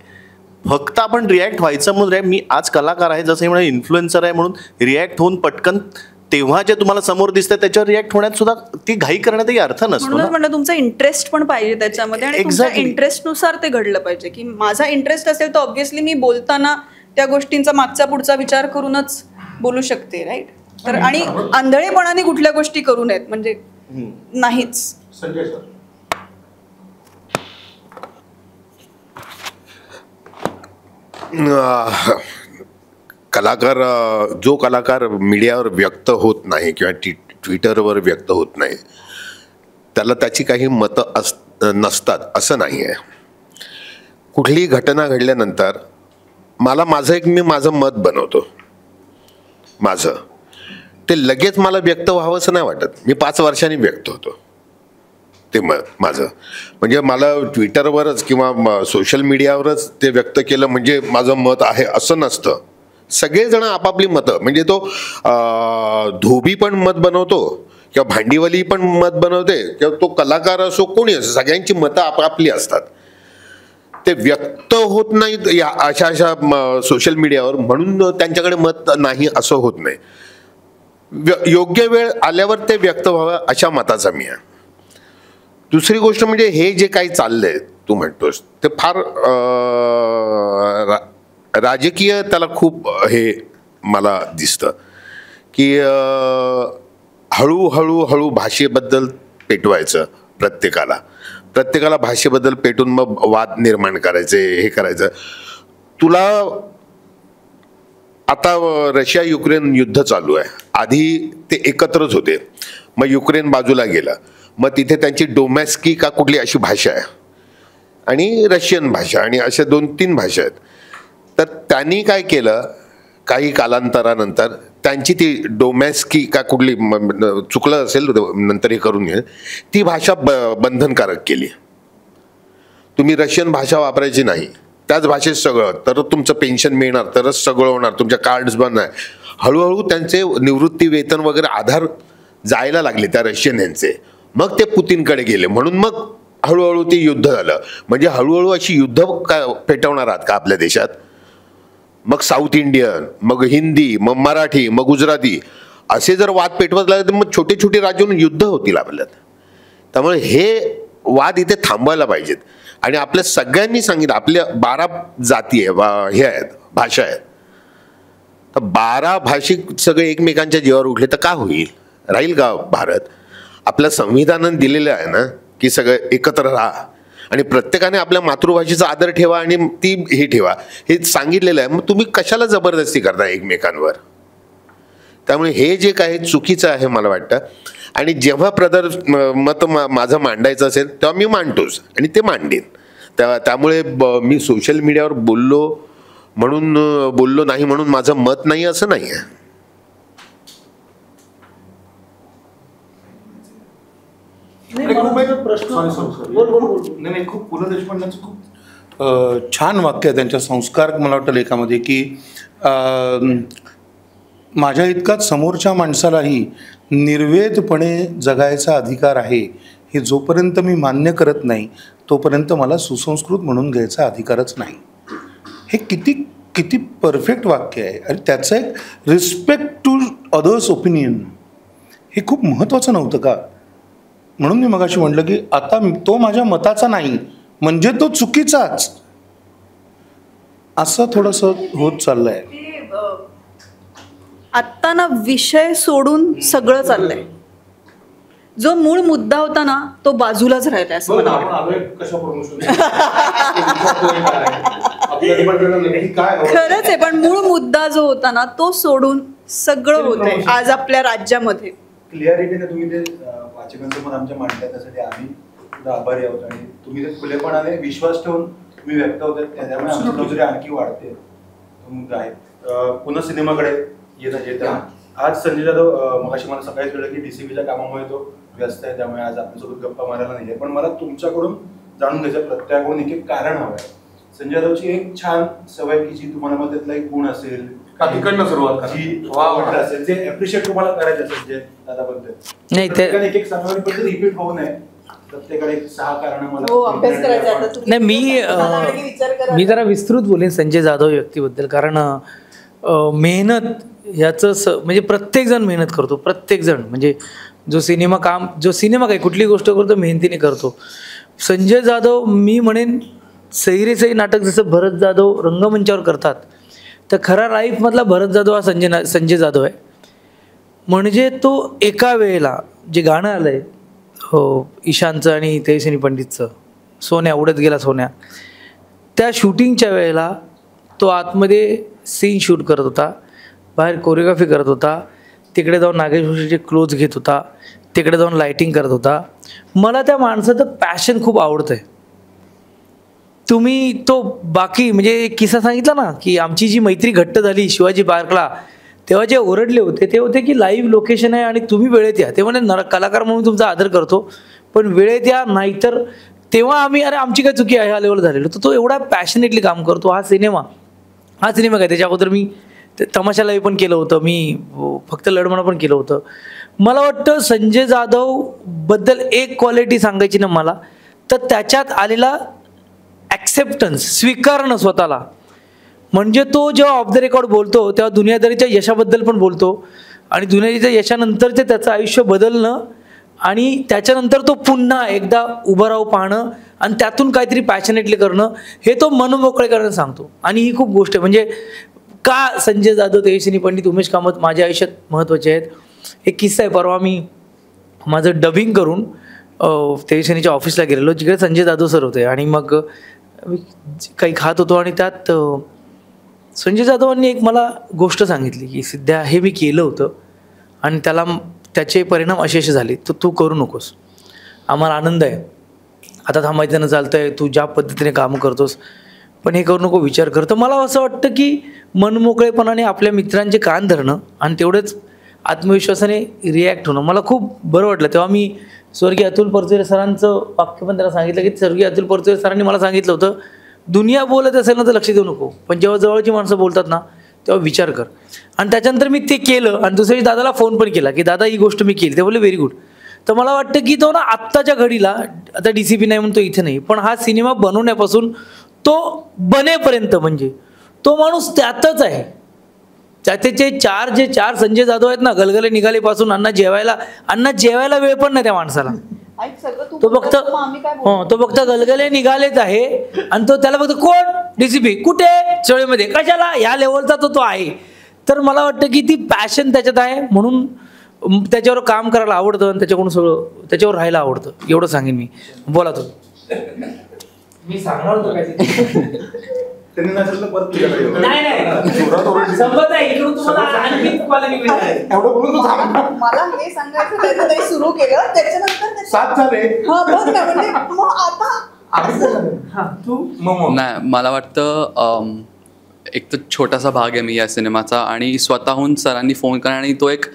फक्त आपण रिॲक्ट व्हायचं म्हणून मी आज कलाकार आहे जसं म्हणून इन्फ्लुएन्सर आहे म्हणून रिॲक्ट होऊन पटकन तेव्हा जे तुम्हाला समोर दिसतं त्याच्यावर रिॲक्ट होण्यात सुद्धा ती घाई करण्यातही अर्थ नसतो ना. म्हणून तुमचा इंटरेस्ट पण पाहिजे त्याच्यामध्ये आणि तुमच्या इंटरेस्टनुसार ते घडलं पाहिजे. की माझा इंटरेस्ट असेल तर ऑब्व्हियसली मी बोलताना त्या गोष्टींचा मागचा पुढचा विचार करूनच बोलू शकते, राईट. तर आणि आंधळेपणाने कुठल्या गोष्टी करू नयेत म्हणजे नाहीच. संजय सर, जो कलाकार मीडियावर व्यक्त होत नाही किंवा ट्विटरवर व्यक्त होत नाही त्याला त्याची काही मतं नसतात असं नाही आहे. कुठलीही घटना घडल्यानंतर मी माझं मत बनवतो. माझं ते लगेच मला व्यक्त व्हावं असं नाही वाटत. मी 5 वर्षांनी व्यक्त होतो ते माझं. म्हणजे मला ट्विटरवरच किंवा सोशल मीडियावरच ते व्यक्त केलं म्हणजे माझं मत आहे असं नसतं. सगळेजण आपापली मतं म्हणजे तो धोबी पण मत बनवतो किंवा भांडीवाली पण मत बनवते किंवा तो कलाकार असो कोणी असो, सगळ्यांची मतं आपापली असतात. ते व्यक्त होत नाहीत या अशा सोशल मीडियावर म्हणून त्यांच्याकडे मत नाही असं होत नाही. योग्य वेळ आल्यावर ते व्यक्त व्हावं अशा मताचा मी आहे. दुसरी गोष्ट म्हणजे हे जे काही चाललंय तू म्हणतोस ते फार राजकीय त्याला खूप हे मला दिसतं की हळूहळू भाषेबद्दल पेटवायचं प्रत्येकाला भाषेबद्दल पेटून मग वाद निर्माण करायचे हे करायचं. तुला आता रशिया युक्रेन युद्ध चालू आहे. आधी ते एकत्रच होते, मग युक्रेन बाजूला गेलं, मग तिथे त्यांची डोमॅस्की का कुठली अशी भाषा आहे आणि रशियन भाषा आणि अशा 2-3 भाषा आहेत. तर त्यांनी काय केलं काही कालांतरानंतर त्यांची ती डोमॅस्की का कुठली चुकलं असेल नंतर हे करून घे ती भाषा बंधनकारक केली. तुम्ही रशियन भाषा वापरायची नाही, त्याच भाषेत सगळं, तर तुमचं पेन्शन मिळणार, तरच सगळं होणार, तुमच्या कार्ड्स बंद आहे. हळूहळू त्यांचे निवृत्ती वेतन वगैरे आधार जायला लागले त्या रशियन यांचे. मग ते पुतीनकडे गेले म्हणून मग हळूहळू ते युद्ध झालं. म्हणजे हळूहळू अशी युद्ध पेटवणार आहात का आपल्या देशात? मग साऊथ इंडियन, मग हिंदी, मग मराठी, मग गुजराती असे जर वाद पेटवत लागले तर मग छोटे छोटे राज्यातून युद्ध होतील आपल्यात. त्यामुळे हे वाद इथे थांबवायला पाहिजेत. आणि आपल्या सगळ्यांनी सांगितलं आपल्या 12 जाती आहे, हे आहेत, भाषा आहेत. तर 12 भाषिक सगळे एकमेकांच्या जीवावर उठले तर का होईल? राहील का भारत? आपल्या संविधानाने दिलेलं आहे ना की सगळं एकत्र राहा आणि प्रत्येकाने आपल्या मातृभाषेचा आदर ठेवा आणि ती हे ठेवा, हे सांगितलेलं आहे. मग तुम्ही कशाला जबरदस्ती करता एकमेकांवर? त्यामुळे हे जे काही चुकीचं आहे मला वाटतं. आणि जेव्हा मत माझं मांडायचं असेल तेव्हा मी मांडतोच आणि ते मांडेन. त्यामुळे मी सोशल मीडियावर बोललो नाही म्हणून माझं मत नाही असं नाही आहे. खूप पु ल देशपांडेंचं खूप छान वाक्य आहे त्यांच्या संस्कार मला वाटतं लेखामध्ये की माझ्या इतकाच समोरच्या माणसालाही निर्वेदपणे जगायचा अधिकार आहे, हे जोपर्यंत मी मान्य करत नाही तोपर्यंत मला सुसंस्कृत म्हणून घ्यायचा अधिकारच नाही. हे किती परफेक्ट वाक्य आहे. आणि त्याचं एक रिस्पेक्ट टू अदर्स ओपिनियन हे खूप महत्त्वाचं नव्हतं का? म्हणून मी मगाशी म्हटलं की आता तो माझ्या मताचा नाही म्हणजे तो चुकीचाच, असं थोडंसं होत चाललंय. आत्ता ना विषय सोडून सगळं चाललंय. जो मूळ मुद्दा होता ना तो बाजूलाच राहिलाय असं मला वाटतं. खरंच आहे, पण मूळ मुद्दा जो होता ना तो सोडून सगळं होतंय आज आपल्या राज्यामध्ये. क्लिअरिटीने तुम्ही ते वाचकांसमोर आमच्या मांडताय त्यासाठी आम्ही सुद्धा आभारी आहोत आणि तुम्ही ते खुलेपणाने विश्वास ठेवून तुम्ही व्यक्त होतात त्यामुळे आमची नोकरी आणखी वाढते. तो मुद्दा आहे. पुन्हा सिनेमाकडे येता आज संजय जाधव मगाशी मला सकाळीच कळलं की DCPच्या कामामुळे तो व्यस्त आहे, त्यामुळे आज आपल्यासोबत गप्पा मारायला नाही आहे. पण मला तुमच्याकडून जाणून घ्यायचं प्रत्येकाकडून एक कारण हवं आहे. संजय जाधवची एक छान सवय की जी तुम्हाला त्यातला एक गुण असेल तिकडनं सुरुवात जी आवडलं असेल जे अप्रिशिएट तुम्हाला करायचं असेल जे दादाबद्दल नाही ते एक सांगणारी पद्धत रिपीट होऊ नये. प्रत्येकाकडे एक 6 कारण मला हो, अभ्यास करायचा आता तुम्ही. नाही मी जरा विस्तृत बोलेन संजय जाधव व्यक्तीबद्दल, कारण मेहनत ह्याचं म्हणजे प्रत्येकजण मेहनत करतो, प्रत्येकजण म्हणजे जो सिनेमा काय कुठली गोष्ट करतो मेहनतीने करतो. संजय जाधव मी म्हणेन सैरेसई नाटक जसं भरत जाधव रंगमंचावर करतात तर खरा लाईफमधला भरत जाधव हा संजय जाधव आहे. म्हणजे तो एका वेळेला जे गाणं आलं आहे हो ईशानचं आणि तेजस्विनी पंडितचं, सोन्या उडत गेला सोन्या, त्या शूटिंगच्या वेळेला तो आतमध्ये सीन शूट करत होता, बाहेर कोरिओग्राफी करत होता, तिकडे जाऊन नागेश जोशीचे क्लोज घेत होता, तिकडे जाऊन लाईटिंग करत होता. मला त्या माणसाचं पॅशन खूप आवडतं आहे. तुम्ही तो बाकी म्हणजे एक किस्सा सांगितला ना की आमची जी मैत्री घट्ट झाली शिवाजी पार्कला तेव्हा जे ओरडले होते ते होते की लाईव्ह लोकेशन आहे आणि तुम्ही वेळेत या. ते म्हणे कलाकार म्हणून तुमचा आदर करतो पण वेळेत या, नाहीतर तेव्हा आम्ही अरे आमची काय चुकी आहे ह्या लेवल झालेलो. तर तो एवढा पॅशनेटली काम करतो. हा सिनेमा काय त्याच्या अगोदर मी तमाशालाही पण केलं होतं, मी फक्त लढमणं पण केलं होतं. मला वाटतं संजय जाधवबद्दल एक क्वालिटी सांगायची ना मला तर त्याच्यात आलेला ॲक्सेप्टन्स, स्वीकारणं स्वतःला. म्हणजे तो जेव्हा ऑफ द रेकॉर्ड बोलतो तेव्हा दुनियादारीच्या यशाबद्दल पण बोलतो आणि दुनियाच्या यशानंतरचे त्याचं आयुष्य बदलणं आणि त्याच्यानंतर तो पुन्हा एकदा उभं राहू पाहणं आणि त्यातून काहीतरी पॅशनेटली करणं हे तो मनमोकळे करणं सांगतो. आणि ही खूप गोष्ट आहे. म्हणजे का संजय जाधव, तेजस्विनी पंडित, उमेश कामत माझ्या आयुष्यात महत्त्वाचे आहेत. एक किस्सा आहे. परवा मी माझं डबिंग करून तेजस्विनीच्या ऑफिसला गेलेलो जिकडे संजय जाधव सर होते आणि मग काही खात होतो आणि त्यात संजय जाधवांनी एक मला गोष्ट सांगितली की सध्या हे मी केलं होतं आणि त्याचे परिणाम असे झाले तर तू करू नकोस. आम्हाला आनंद आहे, आता थांबायचं न चालतं आहे, तू ज्या पद्धतीने कामं करतोस पण हे करू नको, विचार कर. तर मला असं वाटतं की मनमोकळेपणाने आपल्या मित्रांचे कान धरणं आणि तेवढंच आत्मविश्वासाने रिॲक्ट होणं मला खूप बरं वाटलं. तेव्हा मी स्वर्गीय अतुल परचुरे सरांचं वाक्य पण त्यांना सांगितलं की स्वर्गीय अतुल परचुरे सरांनी मला सांगितलं होतं दुनिया बोलत असेल ना तर लक्ष देऊ नको, पण जेव्हा जवळची माणसं बोलतात ना तेव्हा विचार कर. आणि त्याच्यानंतर मी ते केलं आणि दुसऱ्या दादाला फोन पण केला की दादा ही गोष्ट मी केली. ते बोलले व्हेरी गुड. तर मला वाटतं की तो ना आत्ताच्या घडीला आता DCP नाही म्हणून तो इथे नाही, पण हा सिनेमा बनवण्यापासून तो बनेपर्यंत म्हणजे तो माणूस त्यातच आहे. त्याचे चार संजय जाधव आहेत ना, गलगले निघालेपासून अण्णा जेवायला वेळ पण नाही त्या माणसाला. तो फक्त गलगले निघालेच आहे आणि तो त्याला फक्त कोण DCP कुठे चळेमध्ये कशाला ह्या लेवलचा तो आहे. तर मला वाटतं की ती पॅशन त्याच्यात आहे म्हणून त्याच्यावर काम करायला आवडतं आणि त्याच्याकडून सगळं त्याच्यावर राहायला आवडतं. एवढं सांगेन मी. बोला तो. मी सांगणार होतो त्यांनी नसेल परत मला हे सांगायचं त्याचं काही सुरू केलं त्याच्यानंतर 7 झाले. नाही मला वाटतं एक तर छोटासा भाग आहे मी या सिनेमाचा आणि स्वतःहून सरांनी फोन करा आणि तो एक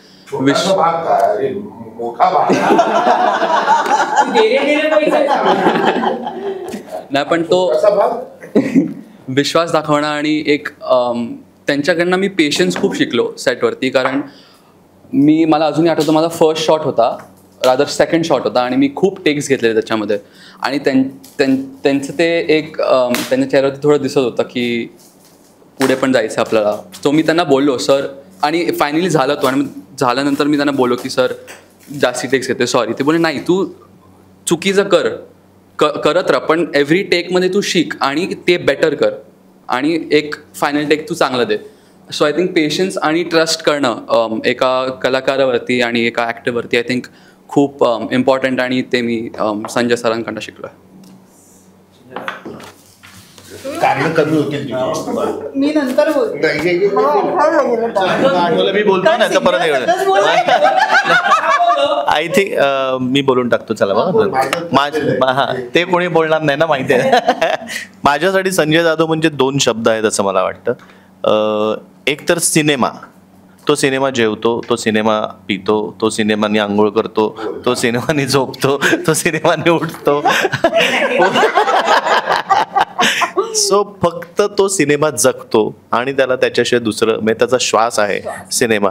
नाही पण तो विश्वास दाखवणं आणि एक त्यांच्याकडनं मी पेशन्स खूप शिकलो सेटवरती. कारण मला अजूनही आठवतं माझा फर्स्ट शॉट होता, रादर सेकंड शॉट होता आणि मी खूप टेक्स घेतलेले त्याच्यामध्ये आणि त्यांचं ते एक त्यांच्या चेहऱ्यावरती थोडं दिसत होतं की पुढे पण जायचं आपल्याला. तो मी त्यांना बोललो सर आणि फायनली झालं तो आणि झाल्यानंतर मी त्यांना बोललो की सर जास्ती टेक्स घेते सॉरी. ते बोलले नाही तू चुकीचं करत राहा, पण एव्हरी टेकमध्ये तू शिक आणि ते बेटर कर आणि एक फायनल टेक तू चांगलं दे. सो आय थिंक पेशन्स आणि ट्रस्ट करणं एका कलाकारावरती आणि एका ॲक्टरवरती आय थिंक खूप इम्पॉर्टंट, आणि ते मी संजय सरांकडनं शिकलो आहे. कारण कमी होतील मी नंतर मी बोलतो ना तर परत आय थिंक मी बोलून टाकतो. चला बघा, हा ते कोणी बोलणार नाही ना, माहिती आहे. माझ्यासाठी संजय जाधव म्हणजे 2 शब्द आहेत असं मला वाटतं. एक तर सिनेमा, तो सिनेमा जेवतो, तो सिनेमा पितो, तो सिनेमाने आंघोळ करतो, तो सिनेमाने झोपतो, तो सिनेमाने उठतो. सो फक्त तो सिनेमा जगतो आणि त्याला त्याच्याशिवाय दुसरं म्हणजे त्याचा श्वास आहे सिनेमा.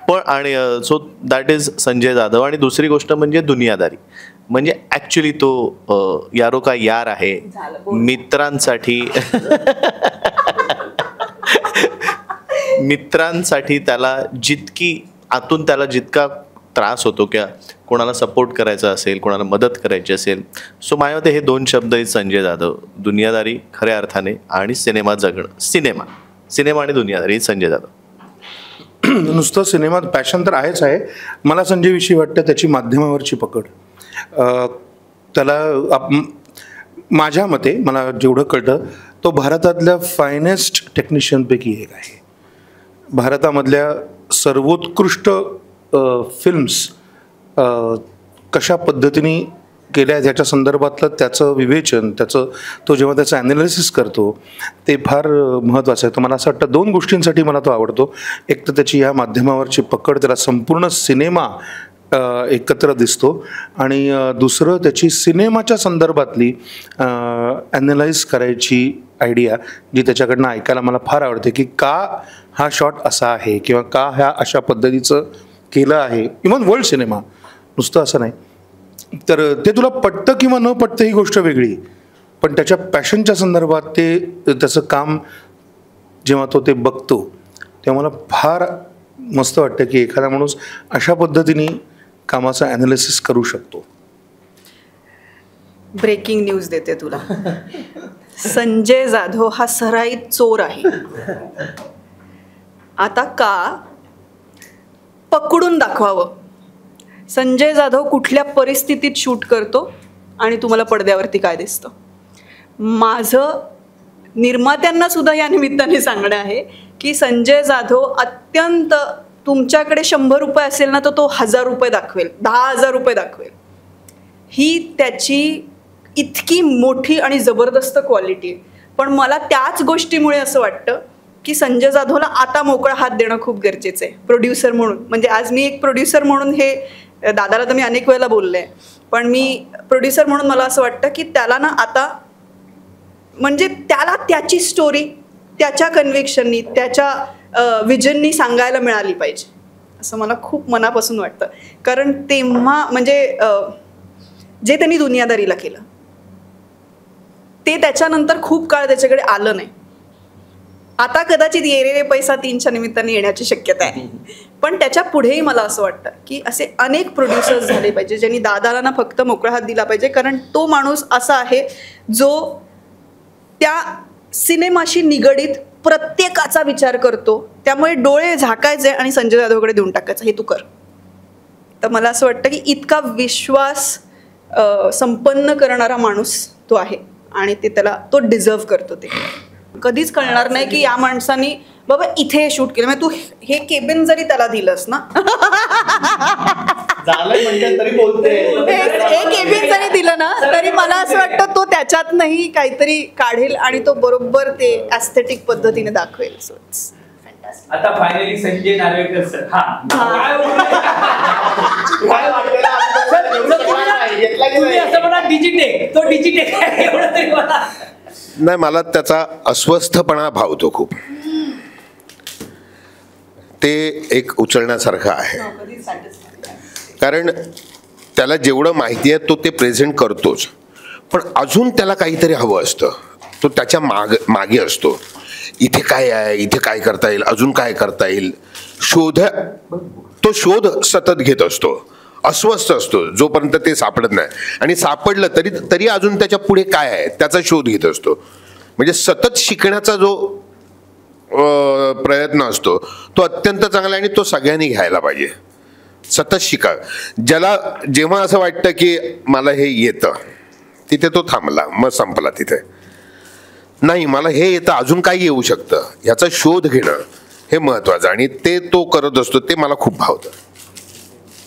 पण आणि so that is Sanjay Jadhav. आणि दुसरी गोष्ट म्हणजे दुनियादारी. म्हणजे ॲक्च्युली तो यारो का यार आहे. मित्रांसाठी त्याला आतून त्याला जितका त्रास होतो किंवा कोणाला सपोर्ट करायचा असेल, कोणाला मदत करायची असेल. सो माझ्या मते हे 2 शब्द आहेत संजय जाधव. दुनियादारी खऱ्या अर्थाने आणि सिनेमा जगणं. सिनेमा आणि दुनियादारी संजय जाधव. नुसतं सिनेमात पॅशन तर आहेच आहे. मला संजयविषयी वाटतं त्याची माध्यमावरची पकड. त्याला माझ्या मते मला जेवढं कळतं तो भारतातल्या फायनेस्ट टेक्निशियनपैकी एक आहे. भारतामधल्या सर्वोत्कृष्ट फिल्म्स कशा पद्धतीने केल्या ह्याच्या संदर्भातलं त्याचं विवेचन, तो जेव्हा त्याचं ॲनालिसिस करतो ते फार महत्त्वाचं आहे. तर मला असं वाटतं 2 गोष्टींसाठी मला तो आवडतो. एक तर त्याची ह्या माध्यमावरची पकड, त्याला संपूर्ण सिनेमा एकत्र दिसतो. आणि दुसरं त्याची सिनेमाच्या संदर्भातली ॲनालाइज करायची आयडिया जी त्याच्याकडनं ऐकायला मला फार आवडते, की का हा शॉट असा आहे किंवा का ह्या अशा पद्धतीचं केलं आहे. इव्हन वर्ल्ड सिनेमा, नुसतं असं नाही. तर ते तुला पटतं किंवा न पटतं ही गोष्ट वेगळी, पण त्याच्या पॅशनच्या संदर्भात त्याचं काम जेव्हा तो ते बघतो तेव्हा मला फार मस्त वाटतं की एखादा माणूस अशा पद्धतीने कामाचं ॲनालिसिस करू शकतो. ब्रेकिंग न्यूज देते तुला. संजय जाधव हा सराईत चोर आहे. आता का पकडून दाखवावं. संजय जाधव कुठल्या परिस्थितीत शूट करतो आणि तुम्हाला पडद्यावरती काय दिसतं. माझं निर्मात्यांना सुद्धा या निमित्ताने सांगणं आहे की संजय जाधव अत्यंत, तुमच्याकडे 100 रुपये असेल ना तर तो 1000 रुपये दाखवेल, 10,000 रुपये दाखवेल. ही त्याची इतकी मोठी आणि जबरदस्त क्वालिटी आहे. पण मला त्याच गोष्टीमुळे असं वाटतं की संजय जाधवला आता मोकळा हात देणं खूप गरजेचं आहे प्रोड्युसर म्हणून. म्हणजे आज मी एक प्रोड्युसर म्हणून, हे दादाला तर मी अनेक वेळेला बोलले आहे, पण मी प्रोड्युसर म्हणून मला असं वाटतं की त्याला ना आता, म्हणजे त्याला त्याची स्टोरी त्याच्या कन्व्हिक्शननी, त्याच्या विजननी सांगायला मिळाली पाहिजे असं मला खूप मनापासून वाटतं. कारण तेव्हा म्हणजे जे त्यांनी दुनियादारीला केलं ते त्याच्यानंतर खूप काळ त्याच्याकडे आलं नाही. आता कदाचित ये रे पैसा 3च्या निमित्ताने येण्याची शक्यता आहे, पण त्याच्या पुढेही मला असं वाटतं की असे अनेक प्रोड्युसर्स झाले पाहिजे ज्यांनी दादाला ना फक्त मोकळा हात दिला पाहिजे. कारण तो माणूस असा आहे जो त्या सिनेमाशी निगडीत प्रत्येकाचा विचार करतो. त्यामुळे डोळे झाकायचे आणि संजय जाधवकडे देऊन टाकायचं, हे तू कर. तर मला असं वाटतं की इतका विश्वास संपन्न करणारा माणूस तो आहे आणि ते त्याला तो डिझर्व करतो. ते कधीच कळणार नाही की या माणसानी बाबा इथे शूट केलं, म्हणजे तू हे केबिन जरी त्याला दिलंस ना, हे केबिन जरी दिलं ना तरी मला असं वाटतं तो त्याच्यात नाही काहीतरी काढेल आणि तो बरोबर ते ॲस्थेटिक पद्धतीने दाखवेल. सो आता फायनली संजय नार्वेकर सर, नाही, मला त्याचा अस्वस्थपणा भावतो खूप. ते एक उचलण्यासारखं आहे, कारण त्याला जेवढं माहिती आहे तो ते प्रेझेंट करतोच, पण अजून त्याला काहीतरी हवं असतं. तो त्याच्या मागे असतो. इथे काय आहे, इथे काय करता येईल, अजून काय करता येईल, तो शोध सतत घेत असतो. अस्वस्थ असतो जोपर्यंत ते सापडत नाही, आणि सापडलं तरी अजून त्याच्या पुढे काय आहे त्याचा शोध घेत असतो. म्हणजे सतत शिकण्याचा जो प्रयत्न असतो तो अत्यंत चांगला आणि तो सगळ्यांनी घ्यायला पाहिजे. सतत शिका. ज्याला जेव्हा असं वाटतं की मला हे येतं तिथे तो थांबला, मग संपला तिथे. नाही, मला हे येतं, अजून काय येऊ शकतं ह्याचा शोध घेणं हे महत्वाचं, आणि ते तो करत असतो, ते मला खूप भावतं.